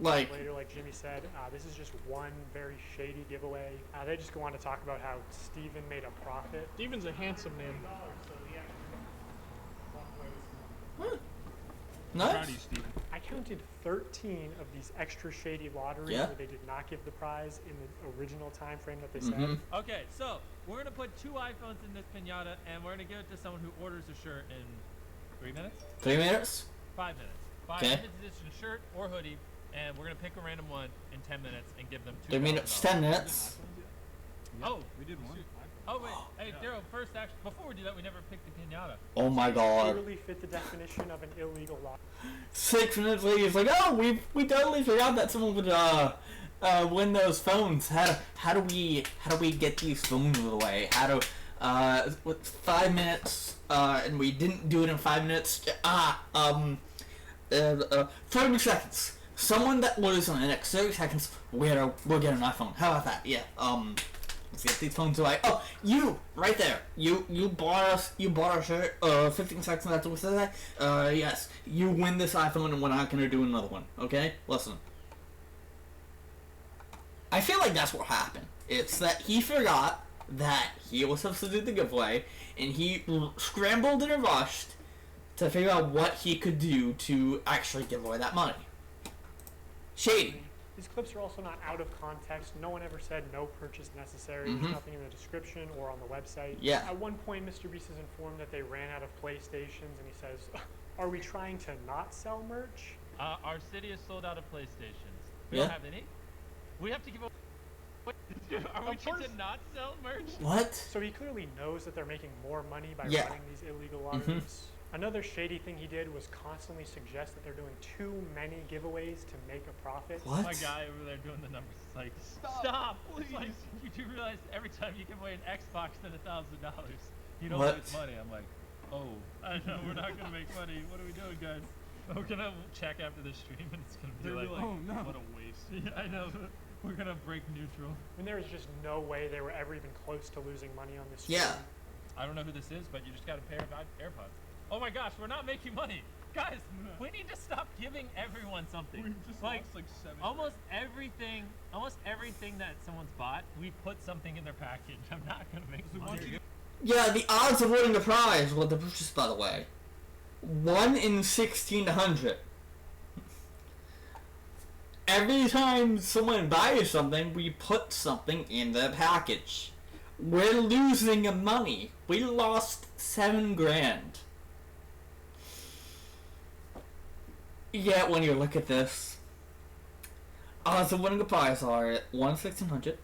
Like... Later, like Jimmy said, this is just one very shady giveaway. They just go on to talk about how Steven made a profit. Steven's a handsome name. Nice. I counted 13 of these extra shady lotteries where they did not give the prize in the original time frame that they said. Okay, so we're gonna put 2 iPhones in this pinata, and we're gonna give it to someone who orders a shirt in 3 minutes. 3 minutes? 5 minutes. 5 limited edition shirt or hoodie, and we're gonna pick a random one in 10 minutes and give them 3 minutes, 10 minutes. Oh, we did one. Oh wait, hey Daryl. First, actually, before we do that, we never picked the pinata. Oh my god. Really fit the definition of an illegal lottery. 6 minutes later, he's like, oh, we totally forgot that someone would win those phones. How do we get these phones away? With 5 minutes, and we didn't do it in 5 minutes. 30 seconds. Someone that orders in the next 30 seconds, we'll get an iPhone. How about that? Yeah. Let's get these phones away. Oh, you right there. You bought our shirt. 15 seconds after we said that. Yes, you win this iPhone, and we're not gonna do another one. Okay, listen. I feel like that's what happened. It's that he forgot that he was supposed to do the giveaway, and he scrambled and rushed to figure out what he could do to actually give away that money. Shady. These clips are also not out of context. No one ever said no purchase necessary. There's nothing in the description or on the website. Yeah. At one point, Mr. Beast is informed that they ran out of PlayStations, and he says, are we trying to not sell merch? Our city is sold out of PlayStations. We don't have any. We have to give away. Are we trying to not sell merch? What? So he clearly knows that they're making more money by Yeah. running these illegal lotteries. Another shady thing he did was constantly suggest that they're doing too many giveaways to make a profit. What? My guy over there doing the numbers is like, stop! It's like, you do realize every time you give away an Xbox then $1,000, you don't What? make money. I'm like, oh, I know we're not gonna make money. What are we doing, guys? We're gonna check after the stream and it's gonna be like, oh no, what a waste. Yeah, I know. We're gonna break neutral. I mean, there was just no way they were ever even close to losing money on this stream. Yeah. I don't know who this is, but you just got a pair of AirPods. Oh my gosh, we're not making money. Guys, we need to stop giving everyone something. We just lost like 7 almost everything that someone's bought, we put something in their package. I'm not gonna make money. Yeah, the odds of winning the prize, well, the purchase, by the way, 1 in 1,600. Every time someone buys something, we put something in the package. We're losing money. We lost $7,000. Yet when you look at this, odds of winning a prize are at 1 in 1,600,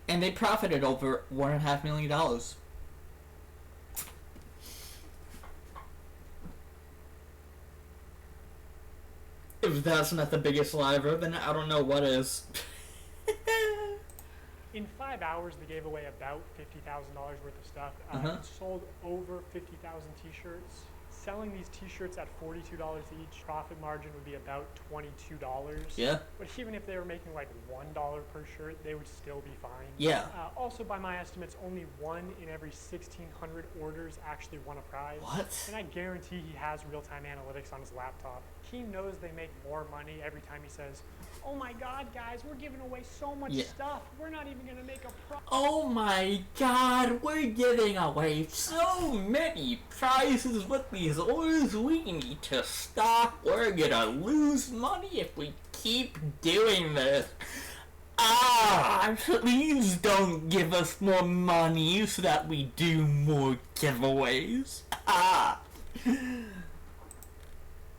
and they profited over $1.5 million. If that's not the biggest lie ever, then I don't know what is. In 5 hours, they gave away about $50,000 worth of stuff. Sold over 50,000 t-shirts. Selling these t-shirts at $42 each, profit margin would be about $22. Yeah. But even if they were making like $1 per shirt, they would still be fine. Yeah. Also, by my estimates, only 1 in every 1,600 orders actually won a prize. What? And I guarantee he has real-time analytics on his laptop. He knows they make more money every time he says, "Oh my God, guys, we're giving away so much stuff. We're not even gonna make a profit." Oh my God, we're giving away so many prizes with these orders. We need to stop. We're gonna lose money if we keep doing this. Please don't give us more money so that we do more giveaways.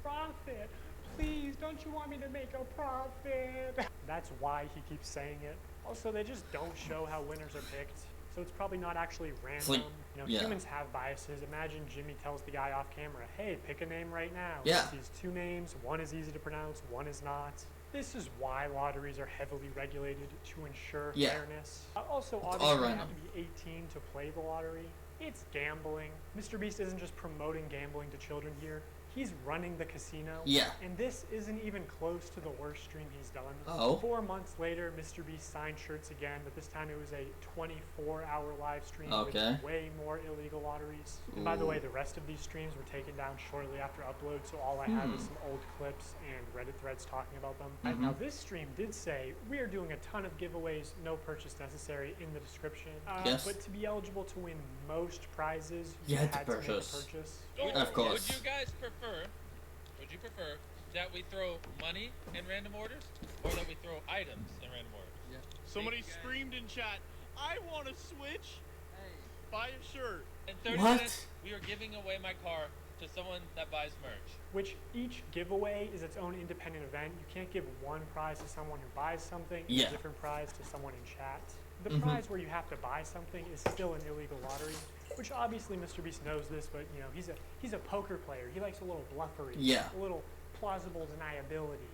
Profit. Please, don't you want me to make a profit? That's why he keeps saying it. Also, they just don't show how winners are picked, so it's probably not actually random. Humans have biases. Imagine Jimmy tells the guy off camera, "Hey, pick a name right now." Yeah. These 2 names, one is easy to pronounce, one is not. This is why lotteries are heavily regulated, to ensure fairness. Also, obviously, you have to be 18 to play the lottery. It's gambling. MrBeast isn't just promoting gambling to children here. He's running the casino. Yeah. And this isn't even close to the worst stream he's done. Oh. 4 months later, MrBeast signed shirts again, but this time it was a 24-hour live stream with way more illegal lotteries. And by the way, the rest of these streams were taken down shortly after upload, so all I have is some old clips and Reddit threads talking about them. Now, this stream did say, "We are doing a ton of giveaways, no purchase necessary," in the description. But to be eligible to win most prizes, you had to purchase. Make a purchase. Of course. Would you guys prefer that we throw money in random orders, or that we throw items in random orders? Yeah. Somebody screamed in chat, "I want a Switch! Hey, buy a shirt!" In 30 minutes, we are giving away my car to someone that buys merch. Which each giveaway is its own independent event. You can't give one prize to someone who buys something, and a different prize to someone in chat. The prize where you have to buy something is still an illegal lottery, which obviously MrBeast knows this, but he's a poker player. He likes a little bluffery, a little plausible deniability,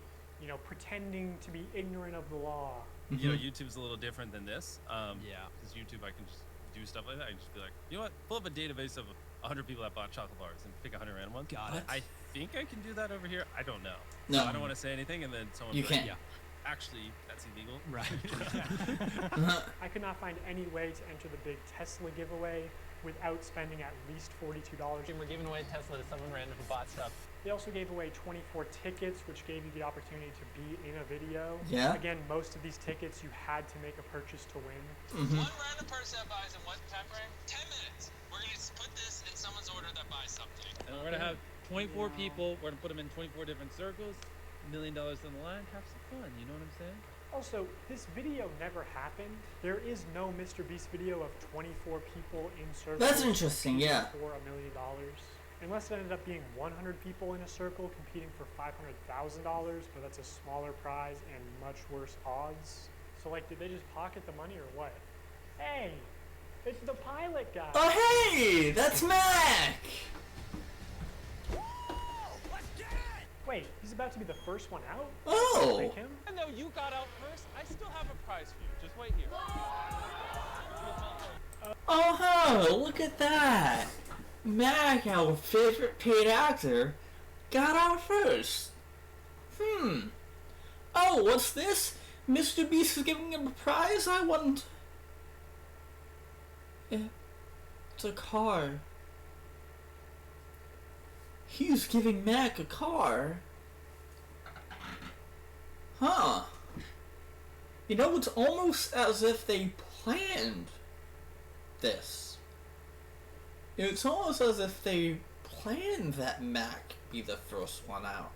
pretending to be ignorant of the law. YouTube's a little different than this. Because YouTube, I can just do stuff like that. I can just be like, you know what, pull up a database of 100 people that bought chocolate bars and pick 100 random ones. Got it. I think I can do that over here. I don't know. No. So I don't want to say anything, and then someone you be can't. like, actually, that's illegal. Right. I could not find any way to enter the big Tesla giveaway without spending at least $42. And we're giving away a Tesla to someone random who bought stuff. They also gave away 24 tickets, which gave you the opportunity to be in a video. Yeah. Again, most of these tickets you had to make a purchase to win. One random person that buys in what time frame? 10 minutes. We're going to put this in someone's order that buys something. And we're going to have 24 people. We're going to put them in 24 different circles. $1 million on the line. Have some fun. You know what I'm saying? Also, this video never happened. There is no MrBeast video of 24 people in circles. That's interesting, yeah. For $1 million. Unless it ended up being 100 people in a circle competing for $500,000, but that's a smaller prize and much worse odds. So, did they just pocket the money or what? Hey, it's the pilot guy. Oh, hey, that's Mac. Wait, he's about to be the first one out? Oh! Like him? And though you got out first, I still have a prize for you. Just wait here. Oh, look at that! Mac, our favorite paid actor, got out first. Oh, what's this? Mr. Beast is giving him a prize? I want... It's a car. He's giving Mac a car. Huh. You know, it's almost as if they planned this. It's almost as if they planned that Mac be the first one out.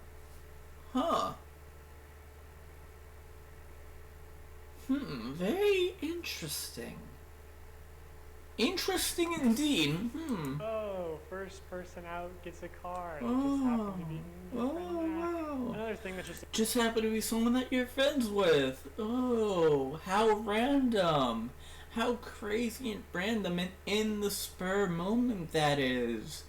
Huh. Very interesting. Interesting indeed. Oh, first person out gets a car. It just happened to be wow. Another thing that just happened to be someone that you're friends with. Oh, how random. How crazy and random and in the spur moment that is.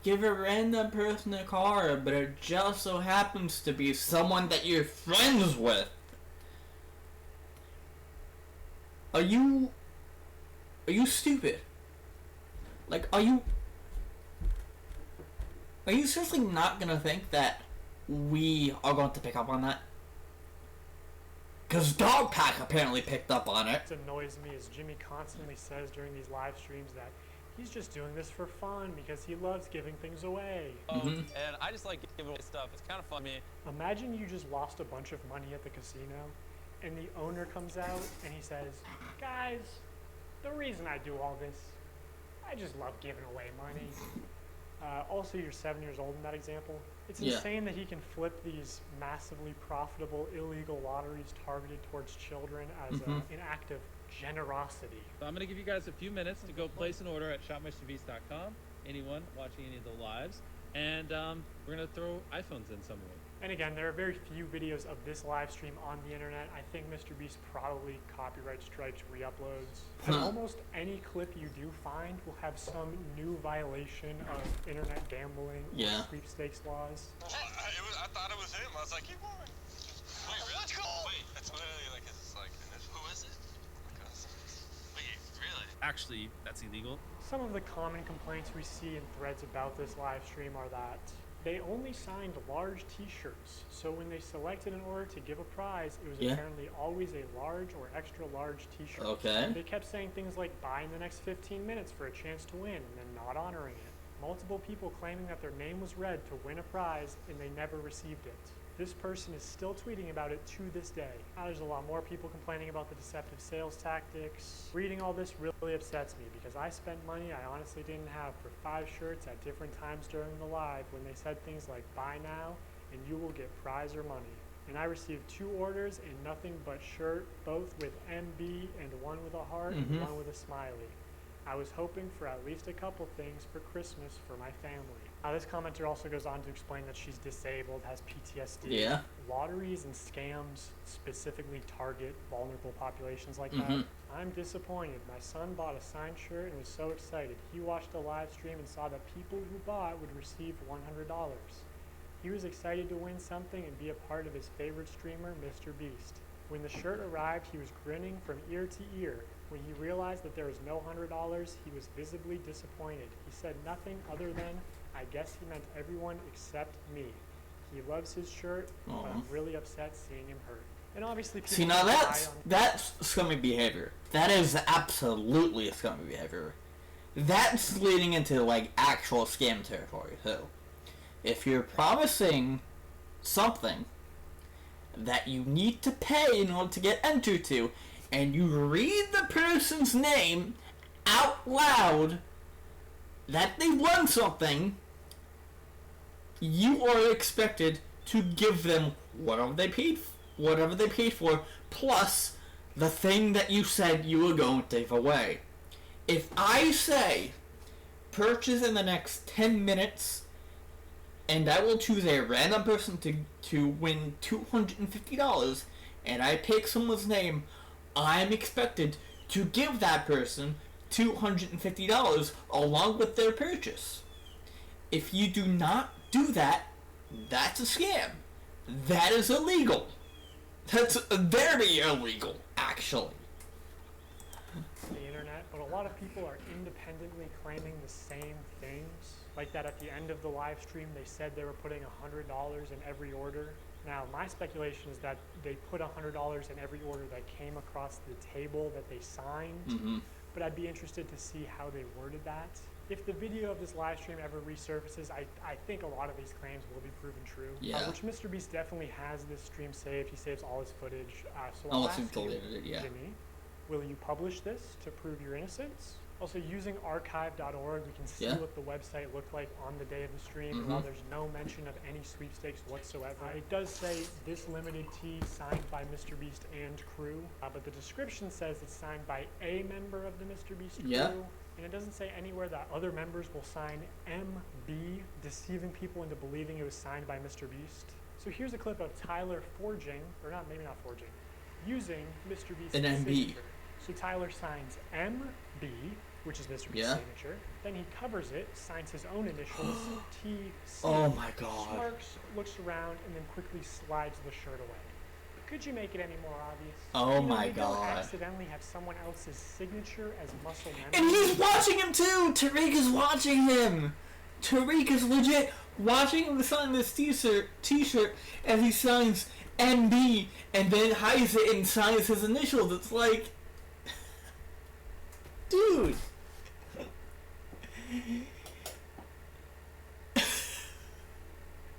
Give a random person a car, but it just so happens to be someone that you're friends with. Are you stupid? Like, are you seriously not gonna think that we are going to pick up on that? Because Dogpack apparently picked up on it. What annoys me is Jimmy constantly says during these live streams that he's just doing this for fun because he loves giving things away. And I just like giving away stuff. It's kind of fun to me. Imagine you just lost a bunch of money at the casino and the owner comes out and he says, guys, the reason I do all this, I just love giving away money. Also, you're 7 years old in that example. It's insane that he can flip these massively profitable illegal lotteries targeted towards children as an act of generosity. So I'm going to give you guys a few minutes to go place an order at shopmrbeast.com. Anyone watching any of the lives. And we're going to throw iPhones in somewhere. And again, there are very few videos of this live stream on the internet. I think Mr. Beast probably copyright strikes re-uploads. And almost any clip you do find will have some new violation of internet gambling or sweepstakes laws. I thought it was him. I was like, keep going. Wait, really? Let's go. Wait, it's literally like, it's like, who is it? Wait, really? Actually, that's illegal. Some of the common complaints we see in threads about this live stream are that they only signed large t-shirts, so when they selected an order to give a prize, it was apparently always a large or extra large t-shirt. Okay. They kept saying things like, buy in the next 15 minutes for a chance to win, and then not honoring it. Multiple people claiming that their name was read to win a prize, and they never received it. This person is still tweeting about it to this day. Now, there's a lot more people complaining about the deceptive sales tactics. Reading all this really upsets me because I spent money I honestly didn't have for 5 shirts at different times during the live when they said things like, buy now and you will get prize or money. And I received 2 orders and nothing but shirt, both with MB and one with a heart and one with a smiley. I was hoping for at least a couple things for Christmas for my family. This commenter also goes on to explain that she's disabled, has PTSD. Yeah. Lotteries and scams specifically target vulnerable populations like that. I'm disappointed. My son bought a signed shirt and was so excited. He watched a live stream and saw that people who bought would receive $100. He was excited to win something and be a part of his favorite streamer, Mr. Beast. When the shirt arrived, he was grinning from ear to ear. When he realized that there was no $100, he was visibly disappointed. He said nothing other than, I guess he meant everyone except me. He loves his shirt, but I'm really upset seeing him hurt. And obviously, people see, now that's scummy behavior. That is absolutely scummy behavior. That's leading into like actual scam territory too. If you're promising something that you need to pay in order to get entered to, and you read the person's name out loud that they won something, you are expected to give them whatever they paid for, plus the thing that you said you were going to give away. If I say, purchase in the next 10 minutes, and I will choose a random person to win $250, and I pick someone's name, I'm expected to give that person $250 along with their purchase. If you do not do that, That's a scam. That is illegal. That's very illegal, actually. The internet, but a lot of people are independently claiming the same things. Like that at the end of the live stream, they said they were putting $100 in every order. Now, my speculation is that they put $100 in every order that came across the table that they signed. But I'd be interested to see how they worded that. If the video of this live stream ever resurfaces, I think a lot of these claims will be proven true. Yeah. Which MrBeast definitely has this stream saved. He saves all his footage. So I'll I'll ask you, yeah. Jimmy, will you publish this to prove your innocence? Also, using archive.org, we can see what the website looked like on the day of the stream. And while there's no mention of any sweepstakes whatsoever, it does say this limited tee signed by MrBeast and crew. But the description says it's signed by a member of the MrBeast crew. And it doesn't say anywhere that other members will sign MB, deceiving people into believing it was signed by MrBeast. So here's a clip of Tyler forging, or not, maybe not forging, using MrBeast's signature. So Tyler signs MB, which is MrBeast's signature. Then he covers it, signs his own initials, TC. Oh my god. Smirks, looks around, and then quickly slides the shirt away. Could you make it any more obvious? Oh my god. Accidentally have someone else's signature as muscle memory. And he's watching him too! Tariq is watching him! Tariq is legit watching him sign this t-shirt as he signs MB and then hides it and signs his initials. It's like... Dude!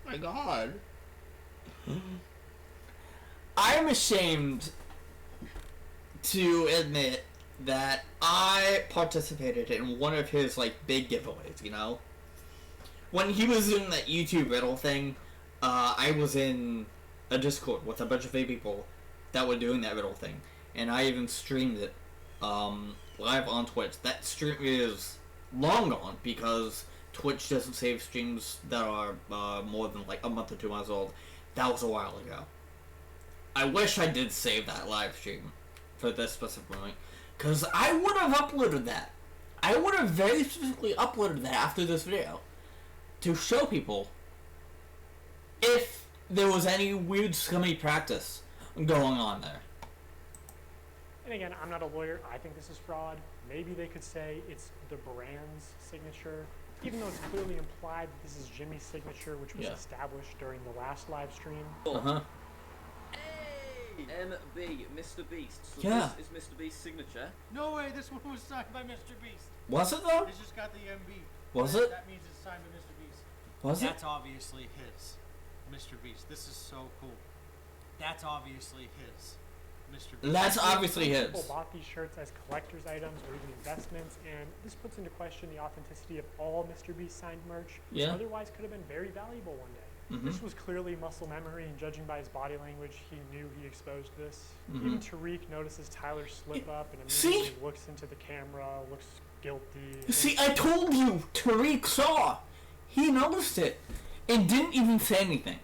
My god. I'm ashamed to admit that I participated in one of his, like, big giveaways, you know? When he was doing that YouTube riddle thing, I was in a Discord with a bunch of people that were doing that riddle thing. And I even streamed it live on Twitch. That stream is long gone because Twitch doesn't save streams that are more than, like, a month or 2 months old. That was a while ago. I wish I did save that live stream for this specific moment, because I would have uploaded that. I would have very specifically uploaded that after this video to show people if there was any weird scummy practice going on there. And again, I'm not a lawyer. I think this is fraud. Maybe they could say it's the brand's signature, even though it's clearly implied that this is Jimmy's signature, which was established during the last live stream. MB, MrBeast. So Yeah. this is MrBeast's signature. No way, this one was signed by MrBeast. Was it though? It's just got the MB. Was it? That means it's signed by MrBeast. Was it? That's obviously his. MrBeast. This is so cool. That's obviously his. MrBeast. That's obviously his. People bought these shirts as collector's items or even investments, and this puts into question the authenticity of all MrBeast signed merch, which otherwise could have been very valuable one day. This was clearly muscle memory, and judging by his body language, he knew he exposed this. Even Tariq notices Tyler slip up and immediately looks into the camera, looks guilty. See, I told you, Tariq saw. He noticed it and didn't even say anything.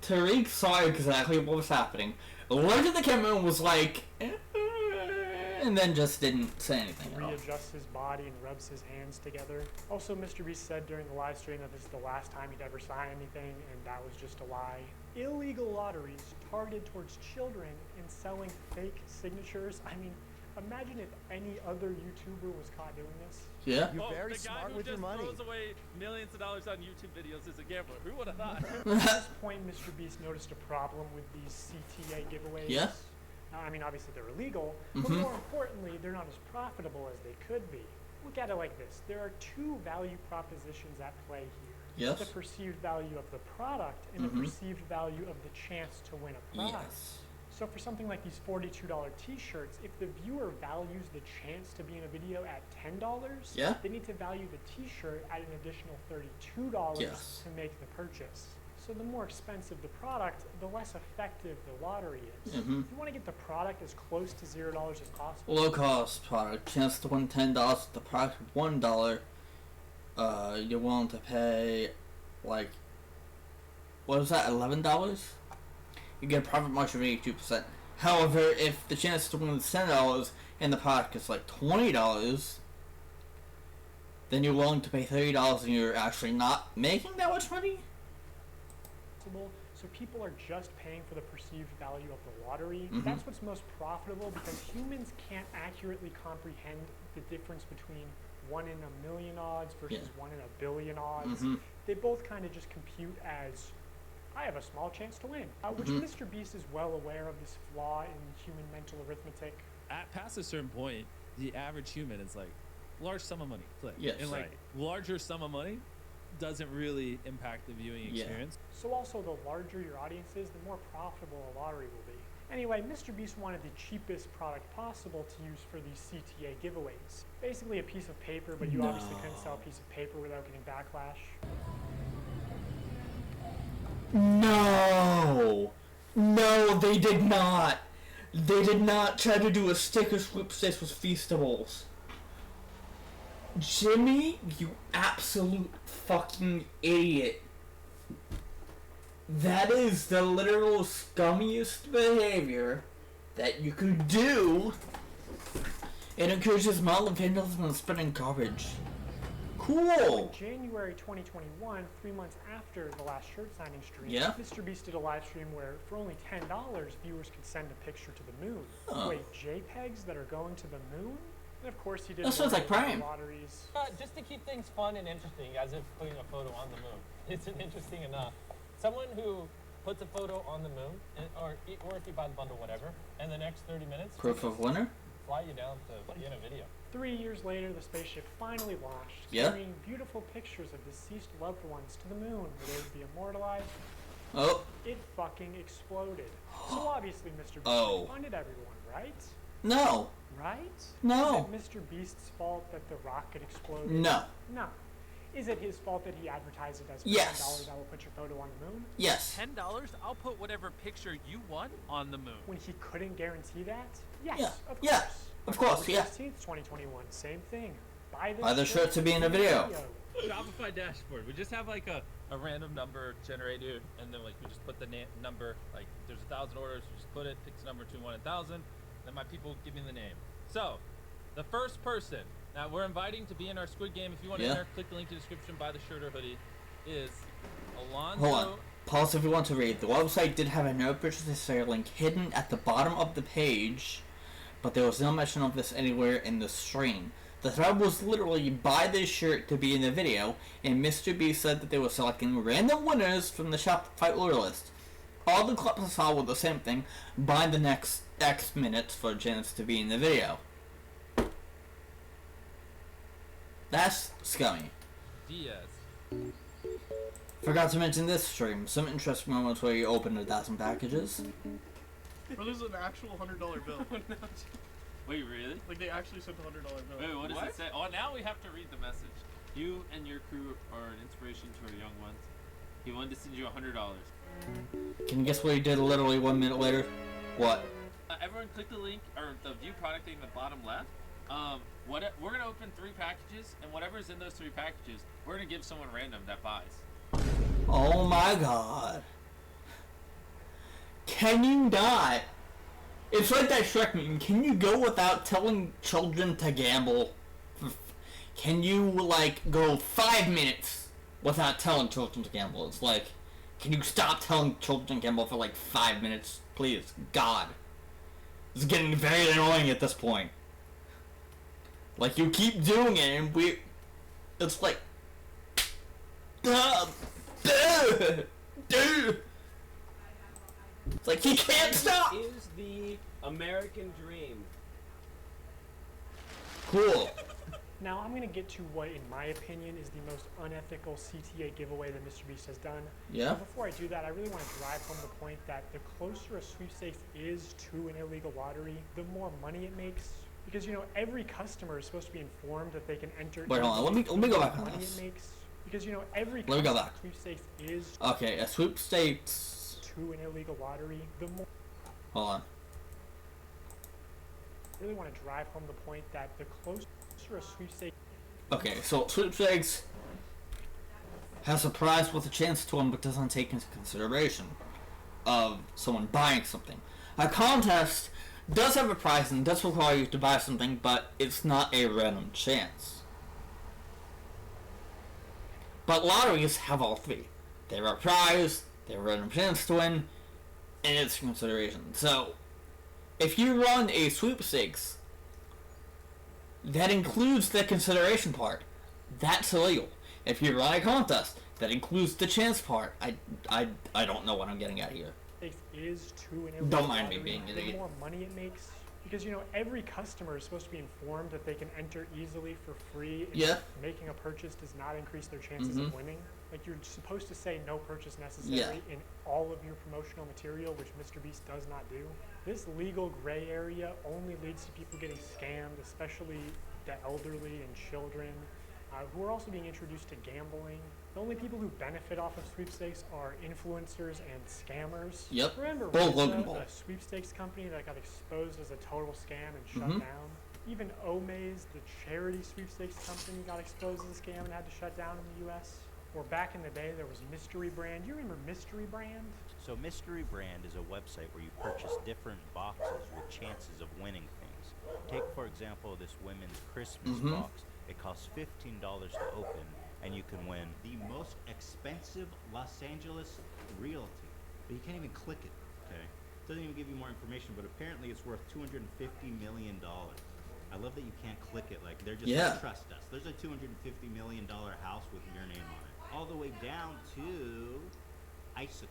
Tariq saw exactly what was happening, looked at the camera and was like, and then just didn't say anything at all. Readjusts his body and rubs his hands together. Also, MrBeast said during the live stream that this is the last time he'd ever sign anything, and that was just a lie. Illegal lotteries targeted towards children and selling fake signatures. I mean, imagine if any other YouTuber was caught doing this. Yeah. You're very smart with your money. The guy who just throws away millions of dollars on YouTube videos is a gambler. Who would have thought? At this point, MrBeast noticed a problem with these CTA giveaways. Yeah. I mean, obviously they're illegal, but more importantly, they're not as profitable as they could be. Look at it like this. There are two value propositions at play here. Yes. The perceived value of the product and the perceived value of the chance to win a prize. Yes. So for something like these $42 t-shirts, if the viewer values the chance to be in a video at $10, they need to value the t-shirt at an additional $32 to make the purchase. So the more expensive the product, the less effective the lottery is. If you want to get the product as close to $0 as possible. Low cost product, chance to win $10, the product $1, you're willing to pay, like, what is that, $11? You get a profit margin of 82%. However, if the chance to win is $10 and the product is like $20, then you're willing to pay $30 and you're actually not making that much money? So people are just paying for the perceived value of the lottery. Mhm. That's what's most profitable because humans can't accurately comprehend the difference between 1 in a million odds versus 1 in a billion odds. Mhm. They both kind of just compute as, I have a small chance to win, which Mhm. Mr. Beast is well aware of this flaw in human mental arithmetic. At past a certain point, the average human is like, large sum of money, click. Yes. And like, larger sum of money doesn't really impact the viewing experience. So also, the larger your audience is, the more profitable a lottery will be. Anyway, Mr. Beast wanted the cheapest product possible to use for these CTA giveaways. Basically a piece of paper, but you obviously couldn't sell a piece of paper without getting backlash. No! No, they did not! They did not try to do a sticker sweepstakes with Feastables. Jimmy, you absolute fucking idiot. That is the literal scummiest behavior that you could do. It encourages malavandalism and spreading garbage. Cool! In January 2021, 3 months after the last shirt signing stream, Yeah? Mr. Beast did a live stream where, for only $10, viewers could send a picture to the moon. Huh. Wait, JPEGs that are going to the moon? And of course, he did. That sounds like Prime. Lotteries. Just to keep things fun and interesting, as if putting a photo on the moon isn't interesting enough. Someone who puts a photo on the moon, or if you buy the bundle, whatever, and the next 30 minutes, Proof of winner? fly you down to be in a video. 3 years later, the spaceship finally launched, Yeah? carrying beautiful pictures of deceased loved ones to the moon, where they would be immortalized. Oh. It fucking exploded. So obviously, Mr. Beast Oh. funded everyone, right? No. Right? No. Is it Mr. Beast's fault that the rocket exploded? No. No. Is it his fault that he advertised it as Yes. $10 I will put your photo on the moon? Yes. $10, I'll put whatever picture you want on the moon. When he couldn't guarantee that? Yes, Yeah. of Yeah. course. Of course, October yeah. 16th, 2021, same thing. Buy the shirt to be in a video. Shopify dashboard. We just have like a random number generator, and then like we just put the number. Like there's 1,000 orders, we just put it, picks a number between 1 and 1,000. Then my people give me the name. So, the first person that we're inviting to be in our Squid Game, if you want to enter, click the link in the description, buy the shirt or hoodie, is Alonzo. Hold on. Pause if you want to read. The website did have a no purchase necessary link hidden at the bottom of the page, but there was no mention of this anywhere in the stream. The thread was literally buy this shirt to be in the video, and Mr. B said that they were selecting random winners from the Shopify order list. All the clips I saw were the same thing, buy the next X minutes for a chance to be in the video. That's scummy. Diaz. Forgot to mention this stream. Some interesting moments where you open 1,000 packages. Bro, there's an actual $100 bill. Wait, really? Like, they actually sent a $100 bill. Wait, what does it say? Oh, now we have to read the message. You and your crew are an inspiration to our young ones. He wanted to send you $100. Can you guess what he did literally 1 minute later? What? Everyone click the link, or the view product thing in the bottom left. We're gonna open 3 packages, and whatever's in those 3 packages, we're gonna give someone random that buys. Oh my god. Can you not? It's like that Shrek meme. Can you go without telling children to gamble? Can you, like, go 5 minutes without telling children to gamble? It's like, can you stop telling children to gamble for like 5 minutes? Please. God. It's getting very annoying at this point. Like, you keep doing it and it's like... It's like, he can't stop! Is the American dream. Cool. Now I'm going to get to what, in my opinion, is the most unethical CTA giveaway that Mr. Beast has done. Yeah? But before I do that, I really want to drive home the point that the closer a sweepstakes is to an illegal lottery, the more money it makes. Because, you know, every customer is supposed to be informed that they can enter... Wait, hold on. Let me go back on money this. it makes. Because, you know, every Let me go back. sweepstakes is... Okay, a sweepstakes... to an illegal lottery, the more... Hold on. I really want to drive home the point that the closer a sweepstakes... Okay, so sweepstakes has a prize with a chance to win, but doesn't take into consideration of someone buying something. A contest does have a prize and does require you to buy something, but it's not a random chance. But lotteries have all three. They're a prize, they're a chance to win, and it's consideration. So, if you run a sweepstakes that includes the consideration part, that's illegal. If you run a contest that includes the chance part, I don't know what I'm getting at here. It is to an Don't mind me being an the idiot. more money it makes, because every customer is supposed to be informed that they can enter easily for free. And Yeah. Making a purchase does not increase their chances of winning. Like, you're supposed to say no purchase necessary in all of your promotional material, which MrBeast does not do. This legal gray area only leads to people getting scammed, especially the elderly and children, who are also being introduced to gambling. The only people who benefit off of sweepstakes are influencers and scammers. Yep. Remember Logan RZA, Ball. a sweepstakes company that got exposed as a total scam and shut down? Even Omaze, the charity sweepstakes company, got exposed as a scam and had to shut down in the US. Or back in the day, there was Mystery Brand. You remember Mystery Brand? So Mystery Brand is a website where you purchase different boxes with chances of winning things. Take, for example, this women's Christmas box. It costs $15 to open, and you can win the most expensive Los Angeles realty. But you can't even click it, okay? It doesn't even give you more information, but apparently it's worth $250 million. I love that you can't click it. Like, they're just like, trust us. There's a $250 million house with your name on it. All the way down to Icicle,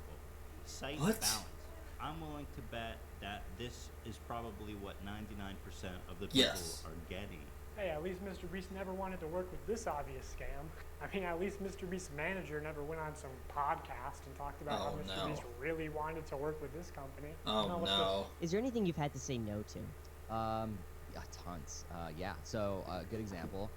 site balance. I'm willing to bet that this is probably what 99% of the people are getting. Hey, at least MrBeast never wanted to work with this obvious scam. I mean, at least MrBeast's manager never went on some podcast and talked about how MrBeast really wanted to work with this company. Is there anything you've had to say no to? Yeah, tons. Yeah, so a good example.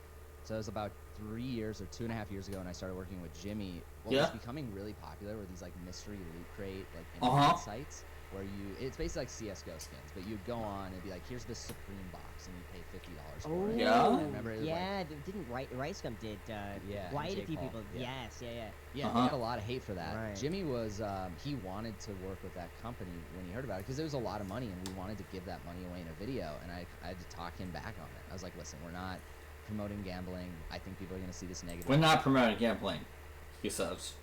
So it was about 3 years or 2.5 years ago when I started working with Jimmy. What was becoming really popular were these like mystery loot crate like internet sites where it's basically like CS:GO skins, but you'd go on and be like, here's this Supreme box, and you pay $50 for it. Yeah. Remember? It was Didn't RiceGum did? Quite a few people. Yes. Yeah, he got a lot of hate for that. Right. Jimmy was, he wanted to work with that company when he heard about it because there was a lot of money and we wanted to give that money away in a video, and I had to talk him back on it. I was like, listen, we're not promoting gambling. I think people are going to see this negative. We're not promoting gambling, he says.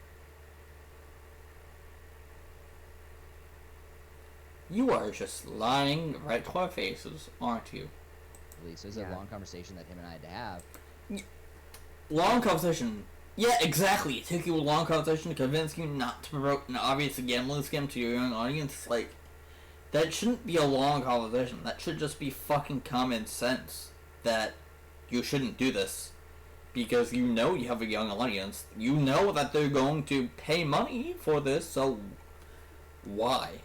You are just lying right to our faces, aren't you? So it was a long conversation that him and I had to have. Long conversation. Yeah, exactly. It took you a long conversation to convince you not to promote an obvious gambling scam to your young audience. Like, that shouldn't be a long conversation. That should just be fucking common sense that you shouldn't do this. Because you know you have a young audience. You know that they're going to pay money for this, so why?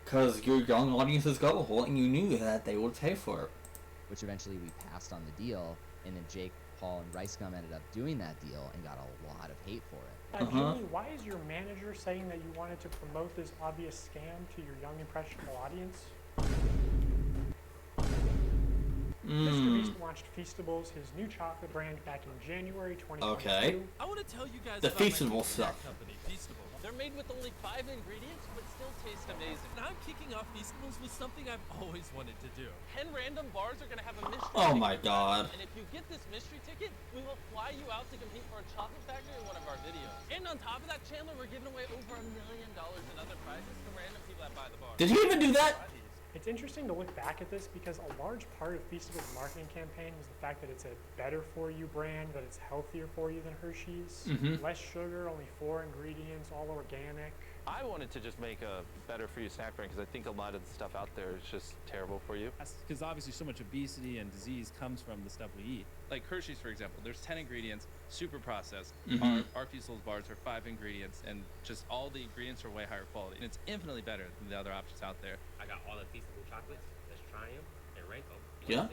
Because your young audience is gullible and you knew that they would pay for it. Which eventually we passed on the deal, and then Jake, Paul, and RiceGum ended up doing that deal and got a lot of hate for it. Jimmy, why is your manager saying that you wanted to promote this obvious scam to your young impressionable audience? MrBeast launched Feastables, his new chocolate brand, back in January 2022. Okay. I want to tell you guys the about Feastables my stuff. company, Feastables. They're made with only 5 ingredients, but still taste amazing. And I'm kicking off Feastables with something I've always wanted to do. 10 random bars are going to have a mystery Oh ticket. my god. And if you get this mystery ticket, we will fly you out to compete for a chocolate factory in one of our videos. And on top of that, Chandler, we're giving away over $1 million in other prizes to random people that buy the bar. Did he even do that? It's interesting to look back at this because a large part of Feastables' marketing campaign was the fact that it's a better-for-you brand, that it's healthier for you than Hershey's. Less sugar, only 4 ingredients, all organic. I wanted to just make a better-for-you snack brand because I think a lot of the stuff out there is just terrible for you. Because obviously so much obesity and disease comes from the stuff we eat. Like Hershey's, for example, there's 10 ingredients, super processed. Our Feastables bars are 5 ingredients, and just all the ingredients are way higher quality. And it's infinitely better than the other options out there. I got all the Feastable chocolates. Let's try them and rank them. Yeah.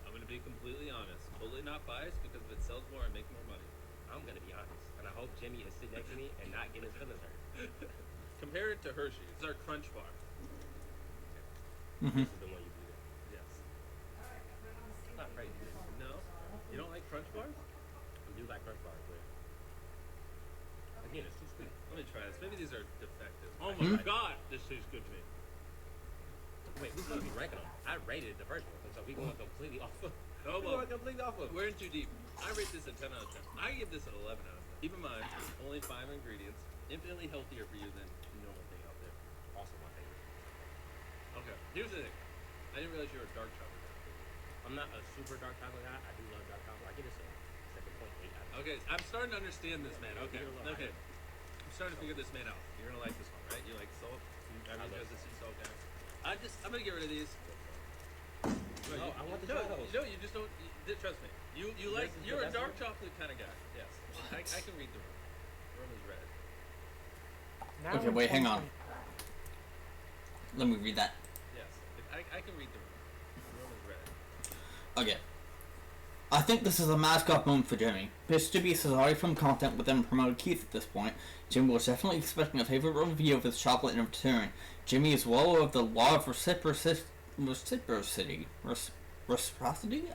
I'm going to be completely honest. Totally not biased because if it sells more, I make more money. I'm going to be honest. And I hope Jimmy is sitting next to me and not getting his feelings hurt. Compare it to Hershey's. It's our Crunch Bar. This is the one you beat. Yes. Not right. No? You don't like Crunch Bars? I do like Crunch Bars, but again, it's too sweet. Let me try this. Maybe these are defective. Oh my god, this tastes good to me. Wait, who's supposed to be ranking them? I rated the first one, so we going completely off of. No, we going completely off of. We're in too deep. I rate this a 10 out of 10. I give this an 11 out of 10. Keep in mind, only 5 ingredients, infinitely healthier for you than the normal thing out there. Also my favorite. Okay, here's the thing. I didn't realize you were a dark chocolate guy. I'm not a super dark chocolate guy. I do love dark chocolate. I give this a 7.8 out of 10. Okay, I'm starting to understand this, man. Okay, okay. I'm starting to figure this man out. You're gonna like this one, right? You like salt? Everyone does the sea salt guy. I'm gonna get rid of these. No, I want to try those. No, you just don't. Trust me. You're a dark chocolate kind of guy. Yes. I can read the room. The room is red. Now Okay, wait, hang on. Let me read that. Yes. I can read the room. The room is red. Okay. I think this is a mascot moment for Jimmy. Mr. Beast has already filmed content with them and promoted Keith at this point. Jimmy was definitely expecting a favorable review of his chocolate in return. Jimmy is well aware of the law of reciprocity?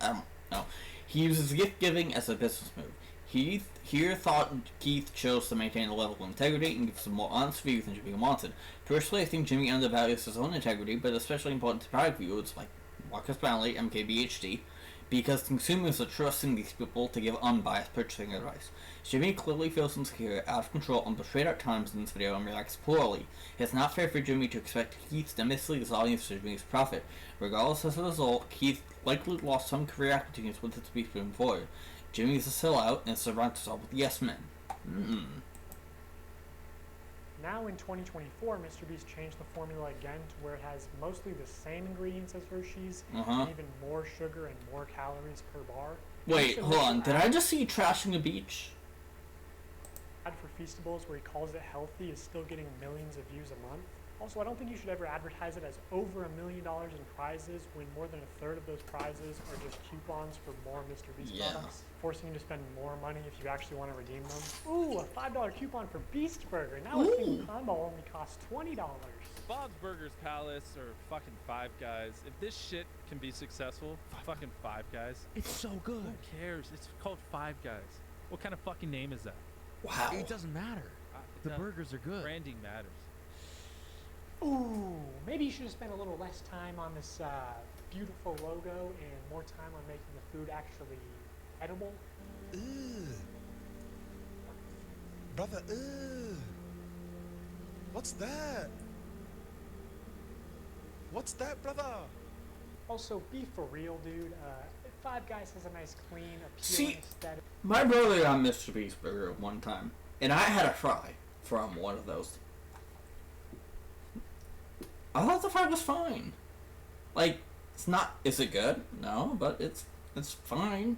I don't know. He uses gift giving as a business move. He here thought Keith chose to maintain a level of integrity and give some more honest views than Jimmy wanted. Personally, I think Jimmy undervalues his own integrity, but especially important to product viewers like Marcus Brownlee, MKBHD, because consumers are trusting these people to give unbiased purchasing advice. Jimmy clearly feels insecure, out of control, and betrayed at times in this video and reacts poorly. It's not fair for Jimmy to expect Keith to mislead his audience for Jimmy's profit. Regardless, as a result, Keith likely lost some career opportunities with his speech moving forward. Jimmy is a sellout and surrounds himself with yes men. Now in 2024, Mr. Beast changed the formula again to where it has mostly the same ingredients as Hershey's, and even more sugar and more calories per bar. Wait, hold on. Did I just see you trashing the beach? Ad for Feastables, where he calls it healthy, is still getting millions of views a month. Also, I don't think you should ever advertise it as over $1 million in prizes when more than a third of those prizes are just coupons for more Mr. Beast products, forcing you to spend more money if you actually want to redeem them. Ooh, a $5 coupon for Beast Burger. Now a single combo only costs $20. Bob's Burgers Palace or fucking Five Guys. If this shit can be successful, fucking Five Guys. It's so good. Who cares? It's called Five Guys. What kind of fucking name is that? Wow. It doesn't matter. The burgers are good. Branding matters. Ooh, maybe you should have spent a little less time on this beautiful logo and more time on making the food actually edible. Brother, what's that? What's that, brother? Also, be for real, dude. Five Guys has a nice, clean, appealing aesthetic. My brother got Mr. Beast Burger one time, and I had a fry from one of those. I thought the fry was fine. Like, it's not. Is it good? No, but it's fine.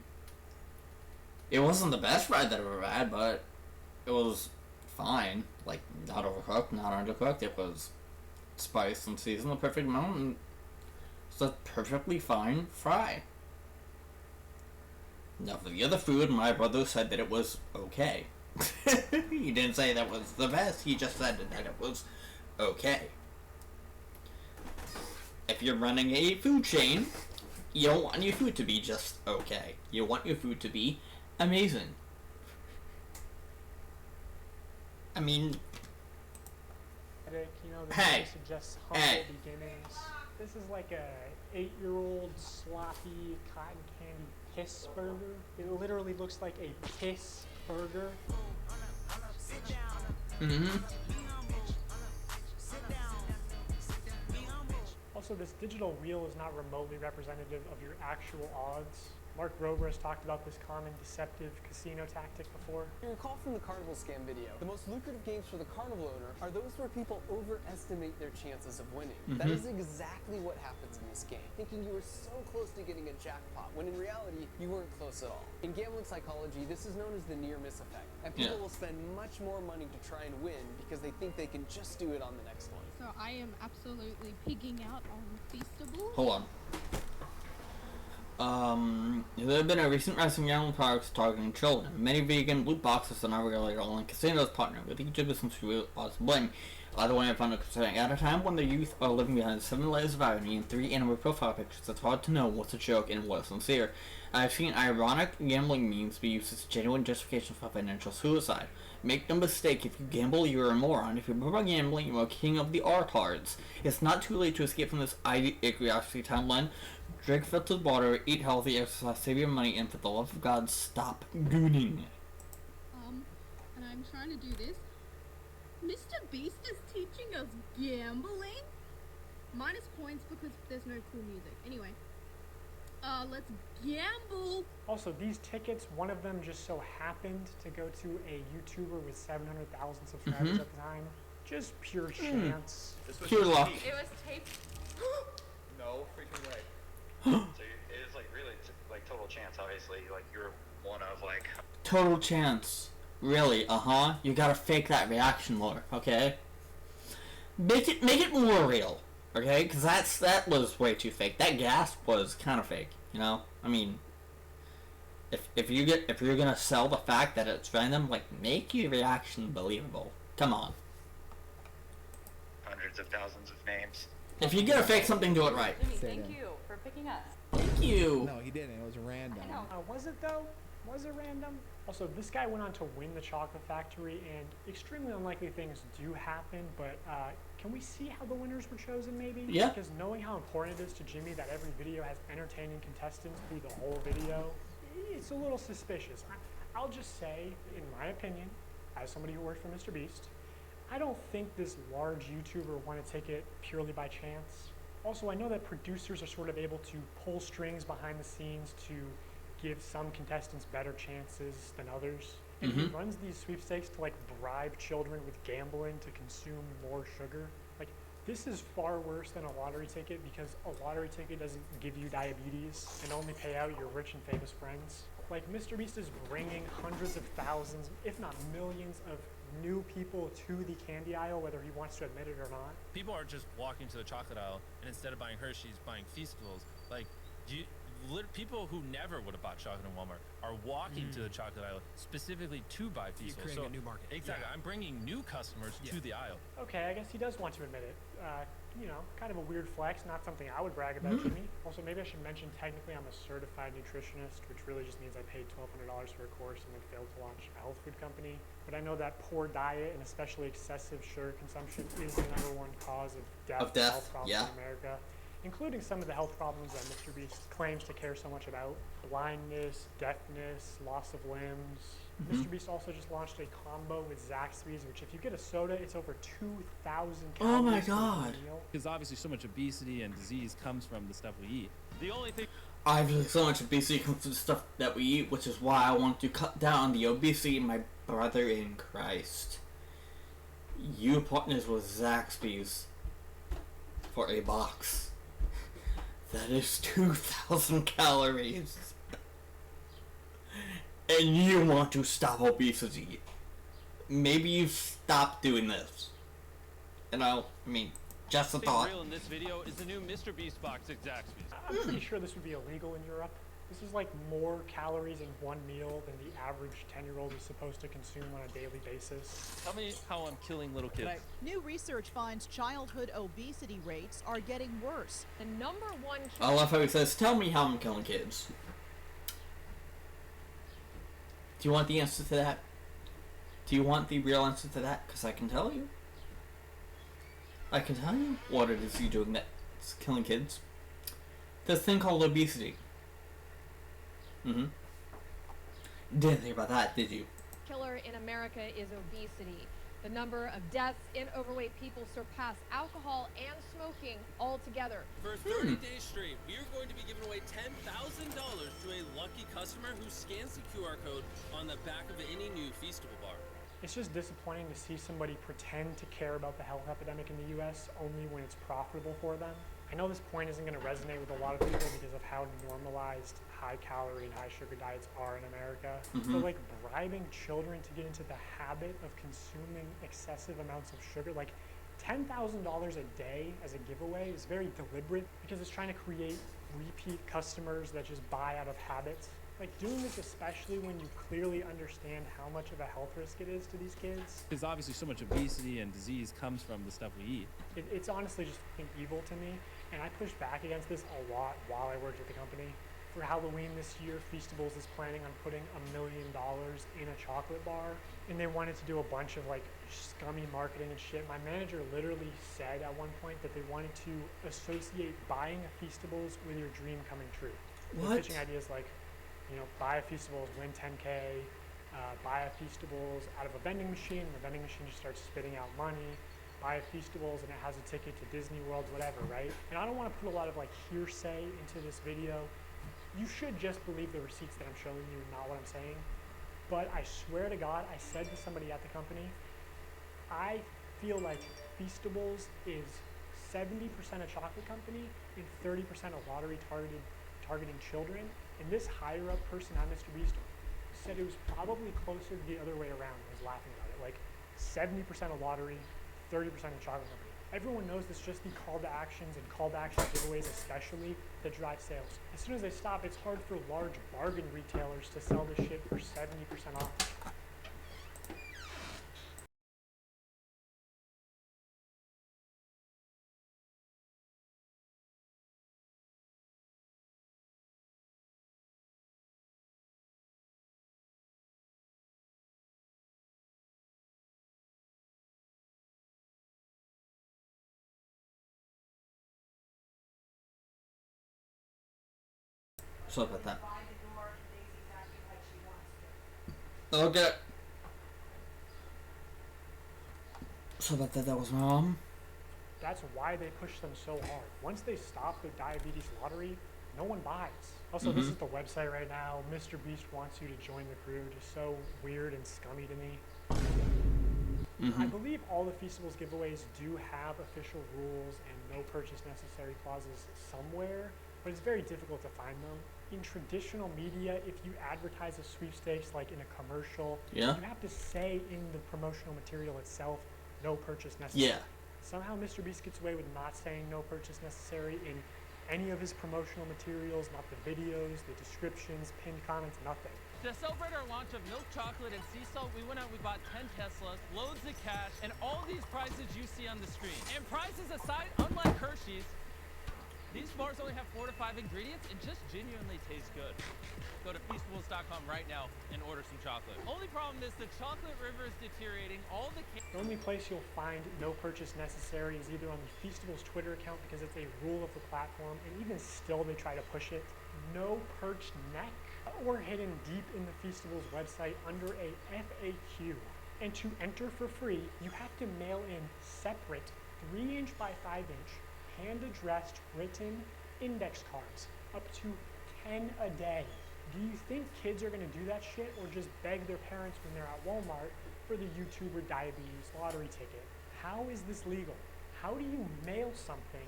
It wasn't the best fry that I've ever had, but it was fine. Like, not overcooked, not undercooked. It was spiced and seasoned the perfect amount, and it's a perfectly fine fry. Now, for the other food, my brother said that it was okay. He didn't say that was the best. He just said that it was okay. If you're running a food chain, you don't want your food to be just okay. You want your food to be amazing. I mean, you know, this suggests humble beginnings. This is like a 8-year-old sloppy cotton candy piss burger. It literally looks like a piss burger. Also, this digital wheel is not remotely representative of your actual odds. Mark Rober has talked about this common deceptive casino tactic before. You recall from the Carnival scam video, the most lucrative games for the Carnival owner are those where people overestimate their chances of winning. That is exactly what happens in this game, thinking you were so close to getting a jackpot, when in reality, you weren't close at all. In gambling psychology, this is known as the near-miss effect, and people will spend much more money to try and win because they think they can just do it on the next one. So I am absolutely pigging out on Feastables. Hold on. There have been a recent rise in gambling products targeting children. Many vegan loot boxes are now regular online casinos partner with each of business odds bling. Either way, I found it concerning. At a time when the youth are living behind 7 layers of irony and 3 anime profile pictures, it's hard to know what's a joke and what's sincere. I've seen ironic gambling memes be used as genuine justification for financial suicide. Make no mistake, if you gamble, you're a moron. If you're about gambling, you're a king of the R-cards. It's not too late to escape from this idiocracy timeline. Drink filtered water, eat healthy, exercise, save your money, and for the love of God, stop gooning. And I'm trying to do this. Mr. Beast is teaching us gambling? Minus points because there's no cool music. Anyway, let's gamble. Also, these tickets, one of them just so happened to go to a YouTuber with 700,000 subscribers at the time. Just pure chance. Pure luck. It was taped. No freaking way. So it is like really like total chance, obviously. Like you're one of like. Total chance. Really? You gotta fake that reaction more, okay? Make it more real, okay? Because that was way too fake. That gasp was kind of fake, you know? I mean, if you're gonna sell the fact that it's random, like, make your reaction believable. Come on. Hundreds of thousands of names. If you're gonna fake something, do it right. Thank you for picking us. Thank you. No, he didn't. It was random. Was it though? Was it random? Also, this guy went on to win the chocolate factory, and extremely unlikely things do happen, but can we see how the winners were chosen, maybe? Yeah. Because knowing how important it is to Jimmy that every video has entertaining contestants through the whole video, it's a little suspicious. I'll just say, in my opinion, as somebody who worked for Mr. Beast, I don't think this large YouTuber won a ticket purely by chance. Also, I know that producers are sort of able to pull strings behind the scenes to give some contestants better chances than others. And he runs these sweepstakes to like bribe children with gambling to consume more sugar. Like, this is far worse than a lottery ticket because a lottery ticket doesn't give you diabetes and only pay out your rich and famous friends. Like, Mr. Beast is bringing hundreds of thousands, if not millions, of new people to the candy aisle, whether he wants to admit it or not. People are just walking to the chocolate aisle, and instead of buying Hershey's, buying Feastables. Like, people who never would have bought chocolate in Walmart are walking to the chocolate aisle specifically to buy Feastables. You're creating a new market. Exactly. Yeah. I'm bringing new customers to the aisle. Okay, I guess he does want to admit it. You know, kind of a weird flex, not something I would brag about, Jimmy. Also, maybe I should mention technically I'm a certified nutritionist, which really just means I paid $1,200 for a course and then failed to launch a health food company. But I know that poor diet and especially excessive sugar consumption is the #1 cause of death and health problems in America, including some of the health problems that Mr. Beast claims to care so much about. Blindness, deafness, loss of limbs. Mr. Beast also just launched a combo with Zaxby's, which if you get a soda, it's over 2,000 calories. Oh my God. Because obviously so much obesity and disease comes from the stuff we eat. The only thing... Obviously so much obesity comes from the stuff that we eat, which is why I want to cut down on the obesity, my brother in Christ. You partners with Zaxby's for a box. That is 2,000 calories. And you want to stop obesity. Maybe you stop doing this. You know, I mean, just a thought. Real in this video is the new Mr. Beast box at Zaxby's. I'm pretty sure this would be illegal in Europe. This is like more calories in one meal than the average 10-year-old is supposed to consume on a daily basis. Tell me how I'm killing little kids. New research finds childhood obesity rates are getting worse. The #1 I love how he says, tell me how I'm killing kids. Do you want the answer to that? Do you want the real answer to that? Because I can tell you. I can tell you what it is you're doing that's killing kids. This thing called obesity. Didn't think about that, did you? Killer in America is obesity. The number of deaths in overweight people surpass alcohol and smoking altogether. For 30 days straight, we are going to be giving away $10,000 to a lucky customer who scans the QR code on the back of any new Feastable bar. It's just disappointing to see somebody pretend to care about the health epidemic in the US only when it's profitable for them. I know this point isn't going to resonate with a lot of people because of how normalized high-calorie and high-sugar diets are in America. But like bribing children to get into the habit of consuming excessive amounts of sugar, like $10,000 a day as a giveaway is very deliberate because it's trying to create repeat customers that just buy out of habit. Like, doing this especially when you clearly understand how much of a health risk it is to these kids. Because obviously so much obesity and disease comes from the stuff we eat. It's honestly just fucking evil to me, and I pushed back against this a lot while I worked at the company. For Halloween this year, Feastables is planning on putting $1 million in a chocolate bar, and they wanted to do a bunch of like scummy marketing and shit. My manager literally said at one point that they wanted to associate buying a Feastables with your dream coming true. They're pitching ideas like, you know, buy a Feastables, win 10K, buy a Feastables out of a vending machine, and the vending machine just starts spitting out money. Buy a Feastables and it has a ticket to Disney World, whatever, right? And I don't want to put a lot of like hearsay into this video. You should just believe the receipts that I'm showing you, not what I'm saying. But I swear to God, I said to somebody at the company, I feel like Feastables is 70% a chocolate company and 30% a lottery targeting children. And this higher up person at Mr. Beast said it was probably closer the other way around. I was laughing about it. Like 70% a lottery, 30% a chocolate company. Everyone knows it's just the call to actions and call to action giveaways especially that drive sales. As soon as they stop, it's hard for large bargain retailers to sell this shit for 70% off. Sorry about that. Okay. Sorry about that. That was my mom. That's why they push them so hard. Once they stop the diabetes lottery, no one buys. Also, this is the website right now. Mr. Beast wants you to join the crew. Just so weird and scummy to me. I believe all the Feastables giveaways do have official rules and no purchase necessary clauses somewhere, but it's very difficult to find them. In traditional media, if you advertise a sweepstakes like in a commercial, you have to say in the promotional material itself, no purchase necessary. Somehow Mr. Beast gets away with not saying no purchase necessary in any of his promotional materials, not the videos, the descriptions, pinned comments, nothing. To celebrate our launch of milk chocolate and sea salt, we went out, we bought 10 Teslas, loads of cash, and all these prizes you see on the screen. And prizes aside, unlike Hershey's, these bars only have 4 to 5 ingredients and just genuinely taste good. Go to Feastables.com right now and order some chocolate. Only problem is the chocolate river is deteriorating. The only place you'll find no purchase necessary is either on the Feastables Twitter account because it's a rule of the platform, and even still they try to push it. No perched neck, or hidden deep in the Feastables website under a FAQ. And to enter for free, you have to mail in separate 3" by 5" hand-addressed written index cards, up to 10 a day. Do you think kids are going to do that shit or just beg their parents when they're at Walmart for the YouTuber diabetes lottery ticket? How is this legal? How do you mail something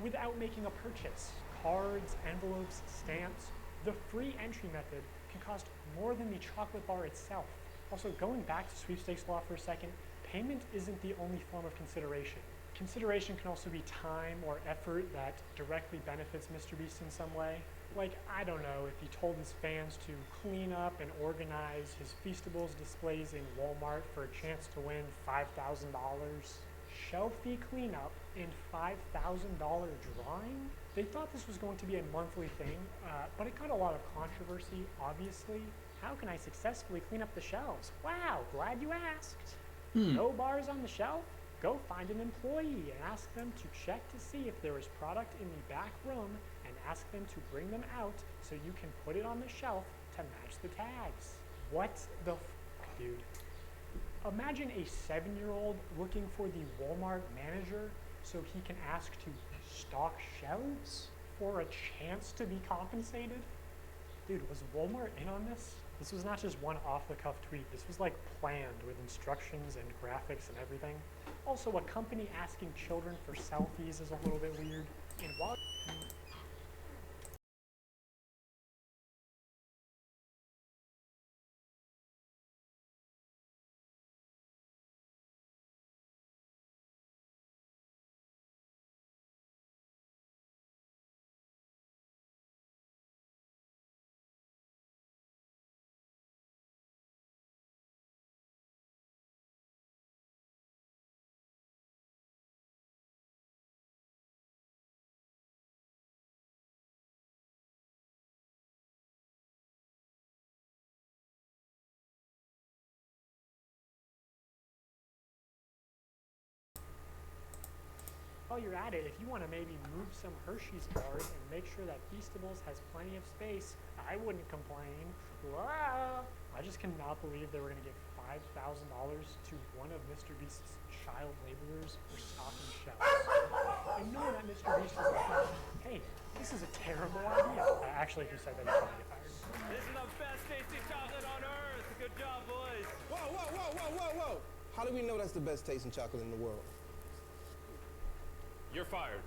without making a purchase? Cards, envelopes, stamps. The free entry method can cost more than the chocolate bar itself. Also, going back to sweepstakes law for a second, payment isn't the only form of consideration. Consideration can also be time or effort that directly benefits Mr. Beast in some way. Like, I don't know, if he told his fans to clean up and organize his Feastables displays in Walmart for a chance to win $5,000. Shelf fee cleanup and $5,000 drawing? They thought this was going to be a monthly thing, but it got a lot of controversy, obviously. How can I successfully clean up the shelves? Wow, glad you asked. No bars on the shelf? Go find an employee and ask them to check to see if there is product in the back room and ask them to bring them out so you can put it on the shelf to match the tags. What the dude? Imagine a 7-year-old looking for the Walmart manager so he can ask to stock shelves for a chance to be compensated? Dude, was Walmart in on this? This was not just one off-the-cuff tweet. This was like planned with instructions and graphics and everything. Also, a company asking children for selfies is a little bit weird. And while While you're at it, if you want to maybe move some Hershey's bars and make sure that Feastables has plenty of space, I wouldn't complain. Wow. I just cannot believe they were going to give $5,000 to one of Mr. Beast's child laborers for stocking shelves. And knowing that Mr. Beast was like, hey, this is a terrible idea. Actually, if you said that, you're going to get fired. This is the best tasting chocolate on earth. Good job, boys. Whoa. How do we know that's the best tasting chocolate in the world? You're fired.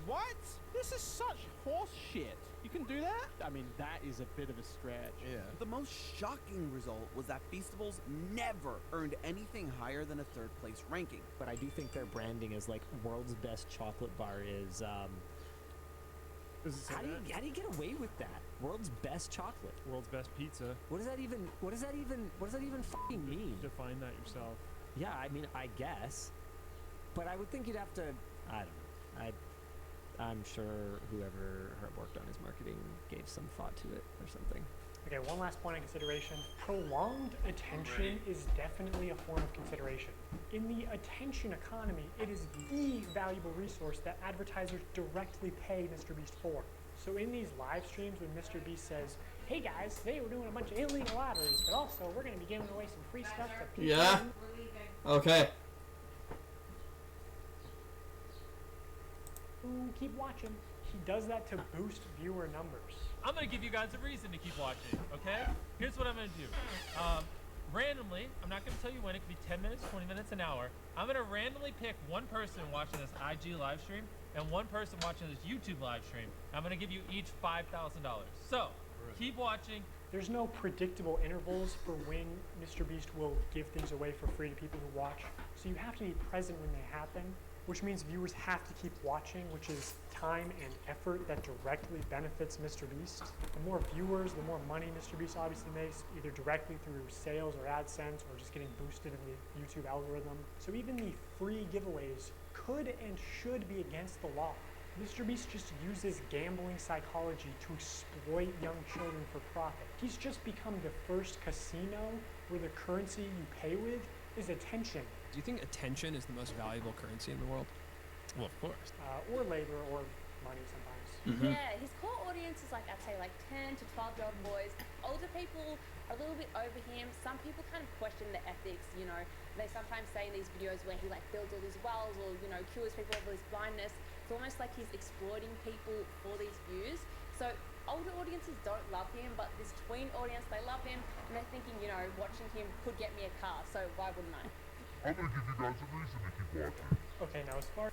What? This is such horse shit. You can do that? I mean, that is a bit of a stretch. Yeah. The most shocking result was that Feastables never earned anything higher than a third place ranking. But I do think their branding as like world's best chocolate bar is how do you get away with that? World's best chocolate. World's best pizza. What does that even fucking mean? Define that yourself. Yeah, I mean, I guess. But I would think you'd have to, I don't know. I'm sure whoever worked on his marketing gave some thought to it or something. Okay, one last point of consideration. Prolonged attention is definitely a form of consideration. In the attention economy, it is the valuable resource that advertisers directly pay Mr. Beast for. So in these live streams when Mr. Beast says, hey guys, today we're doing a bunch of illegal lotteries, but also we're going to be giving away some free stuff to people. Yeah. Okay. Who keep watching. He does that to boost viewer numbers. I'm gonna give you guys a reason to keep watching, okay? Here's what I'm gonna do. Randomly, I'm not gonna tell you when, it could be 10 minutes, 20 minutes, an hour. I'm gonna randomly pick one person watching this IG live stream and one person watching this YouTube live stream. I'm gonna give you each $5,000. So, keep watching. There's no predictable intervals for when Mr. Beast will give things away for free to people who watch. So you have to be present when they happen, which means viewers have to keep watching, which is time and effort that directly benefits Mr. Beast. The more viewers, the more money Mr. Beast obviously makes, either directly through sales or AdSense or just getting boosted in the YouTube algorithm. So even the free giveaways could and should be against the law. Mr. Beast just uses gambling psychology to exploit young children for profit. He's just become the first casino where the currency you pay with is attention. Do you think attention is the most valuable currency in the world? Well, of course. Or labor or money sometimes. Yeah, his core audience is like, I'd say like 10 to 12-year-old boys. Older people are a little bit over him. Some people kind of question the ethics, you know. They sometimes say in these videos where he like builds all these wells or, you know, cures people of this blindness. It's almost like he's exploiting people for these views. So older audiences don't love him, but this tween audience, they love him and they're thinking, you know, watching him could get me a car, so why wouldn't I? I'm gonna give you guys a reason to keep watching. Okay, now as far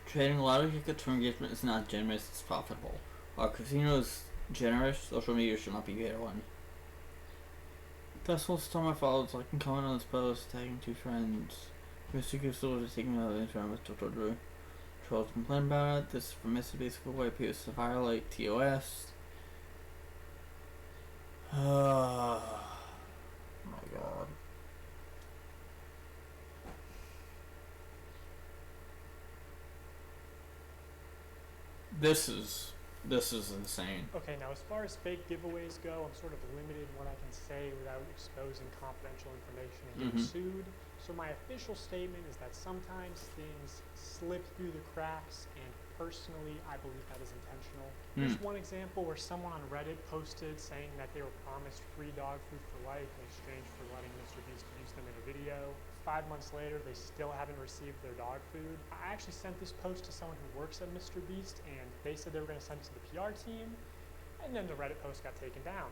Trading a lottery tickets for engagement is not generous, it's profitable. While casino is generous, social media should not be paid one. Festival star followers like and comment on this post, tagging 2 friends. Mr. Crystal is taking another Instagram with Total Drew. Trolls complain about it. This is from Mr. Beast giveaway appears to violate TOS. Oh my god. This is insane. Okay, now as far as fake giveaways go, I'm sort of limited in what I can say without exposing confidential information and getting sued. So my official statement is that sometimes things slip through the cracks, and personally, I believe that is intentional. There's one example where someone on Reddit posted saying that they were promised free dog food for life in exchange for letting Mr. Beast use them in a video. 5 months later, they still haven't received their dog food. I actually sent this post to someone who works at Mr. Beast, and they said they were going to send it to the PR team, and then the Reddit post got taken down.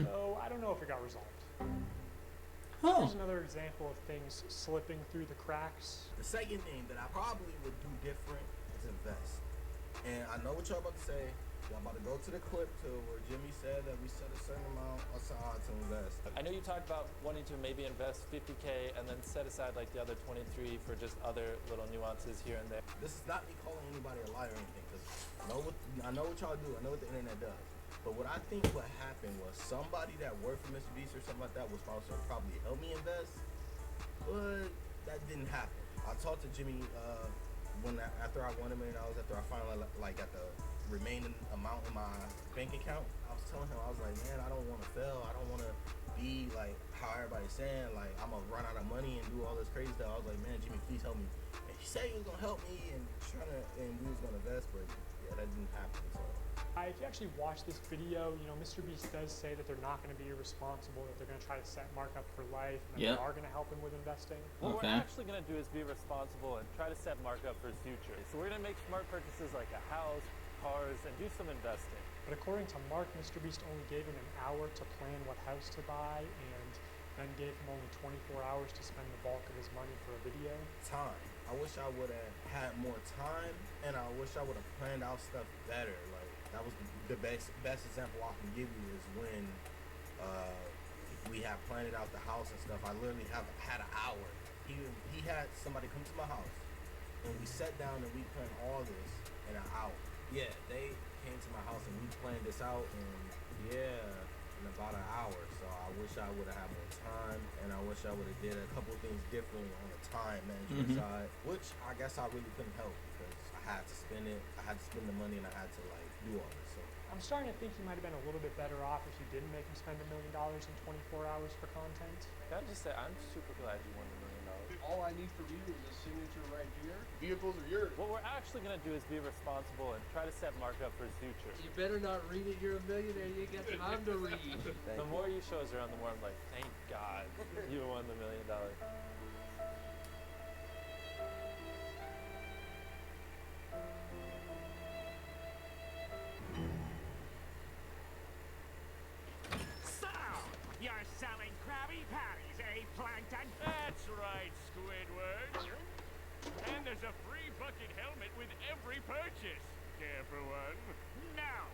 So I don't know if it got resolved. Here's another example of things slipping through the cracks. The second thing that I probably would do different is invest. And I know what y'all about to say. Y'all about to go to the clip to where Jimmy said that we set a certain amount aside to invest. I know you talked about wanting to maybe invest $50K and then set aside like the other 23 for just other little nuances here and there. This is not me calling anybody a liar or anything, because I know what y'all do. I know what the internet does. But what I think what happened was somebody that worked for Mr. Beast or something like that was supposed to probably help me invest, but that didn't happen. I talked to Jimmy after I won $1 million, after I finally got the remaining amount in my bank account. I was telling him, I was like, man, I don't want to fail. I don't want to be like how everybody's saying, like I'm gonna run out of money and do all this crazy stuff. I was like, man, Jimmy, please help me. And he said he was gonna help me and we was gonna invest, but yeah, that didn't happen. So. If you actually watch this video, you know, Mr. Beast does say that they're not going to be irresponsible, that they're going to try to set Mark up for life, and that they are going to help him with investing. What we're actually going to do is be responsible and try to set Mark up for his future. So we're going to make smart purchases like a house, cars, and do some investing. But according to Mark, Mr. Beast only gave him an hour to plan what house to buy, and then gave him only 24 hours to spend the bulk of his money for a video. Time. I wish I would have had more time, and I wish I would have planned out stuff better. Like, that was the best example I can give you is when we had planned out the house and stuff. I literally had an hour. He had somebody come to my house, and we sat down and we planned all this in an hour. Yeah, they came to my house and we planned this out in about an hour. So I wish I would have had more time, and I wish I would have did a couple things differently on the time management side, which I guess I really couldn't help because I had to spend it. I had to spend the money, and I had to like do all this. So I'm starting to think you might have been a little bit better off if you didn't make him spend $1 million in 24 hours for content. Can I just say, I'm super glad you won $1 million. All I need from you is a signature right here. Vehicles are yours. What we're actually going to do is be responsible and try to set Mark up for his future. You better not read it. You're a millionaire. You ain't got time to read. The more you show us around, the more I'm like, thank God you won the $1 million. So, you're selling Krabby Patties, eh, Plankton? That's right, Squidward. And there's a free bucket helmet with every purchase. Care for one? No!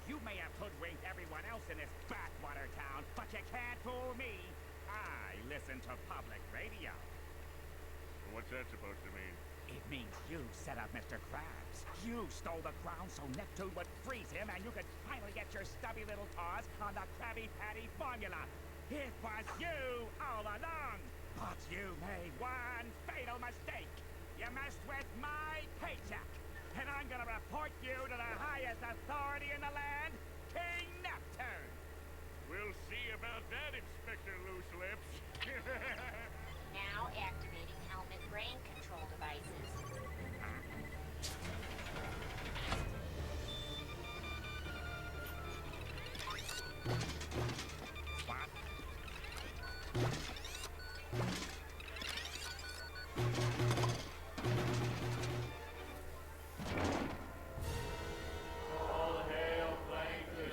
You may have hoodwinked everyone else in this backwater town, but you can't fool me. I listen to public radio. What's that supposed to mean? It means you set up Mr. Krabs. You stole the crown so Neptune would freeze him and you could finally get your stubby little paws on the Krabby Patty formula. It was you all along. But you made one fatal mistake. You messed with my paycheck. And I'm gonna report you to the highest authority in the land, King Neptune. We'll see about that, Inspector Loose Lips. Now activating helmet brain control devices. What?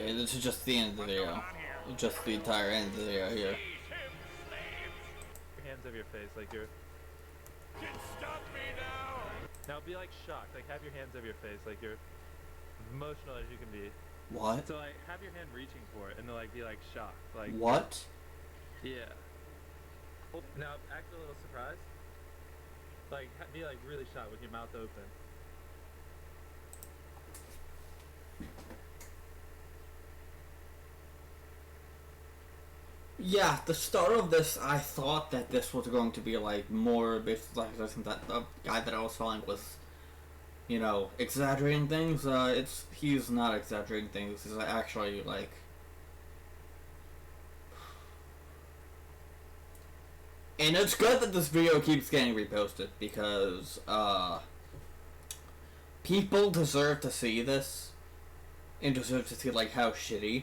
Yeah, this is just the end of the video. Just the entire end of the video here. Your hands over your face, like you're. Stop me now! Now be like shocked, like have your hands over your face, like you're emotional as you can be. What? So like have your hand reaching for it, and then like be like shocked, like. What? Yeah. Now act a little surprised. Like be like really shocked with your mouth open. Yeah, the start of this, I thought that this was going to be like more based like that the guy that I was following was, you know, exaggerating things. He's not exaggerating things. He's actually like. And it's good that this video keeps getting reposted because people deserve to see this and deserve to see like how shitty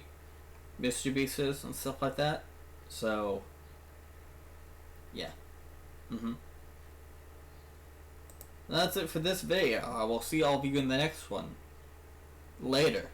Mr. Beast is and stuff like that. So, yeah. That's it for this video. I will see all of you in the next one. Later.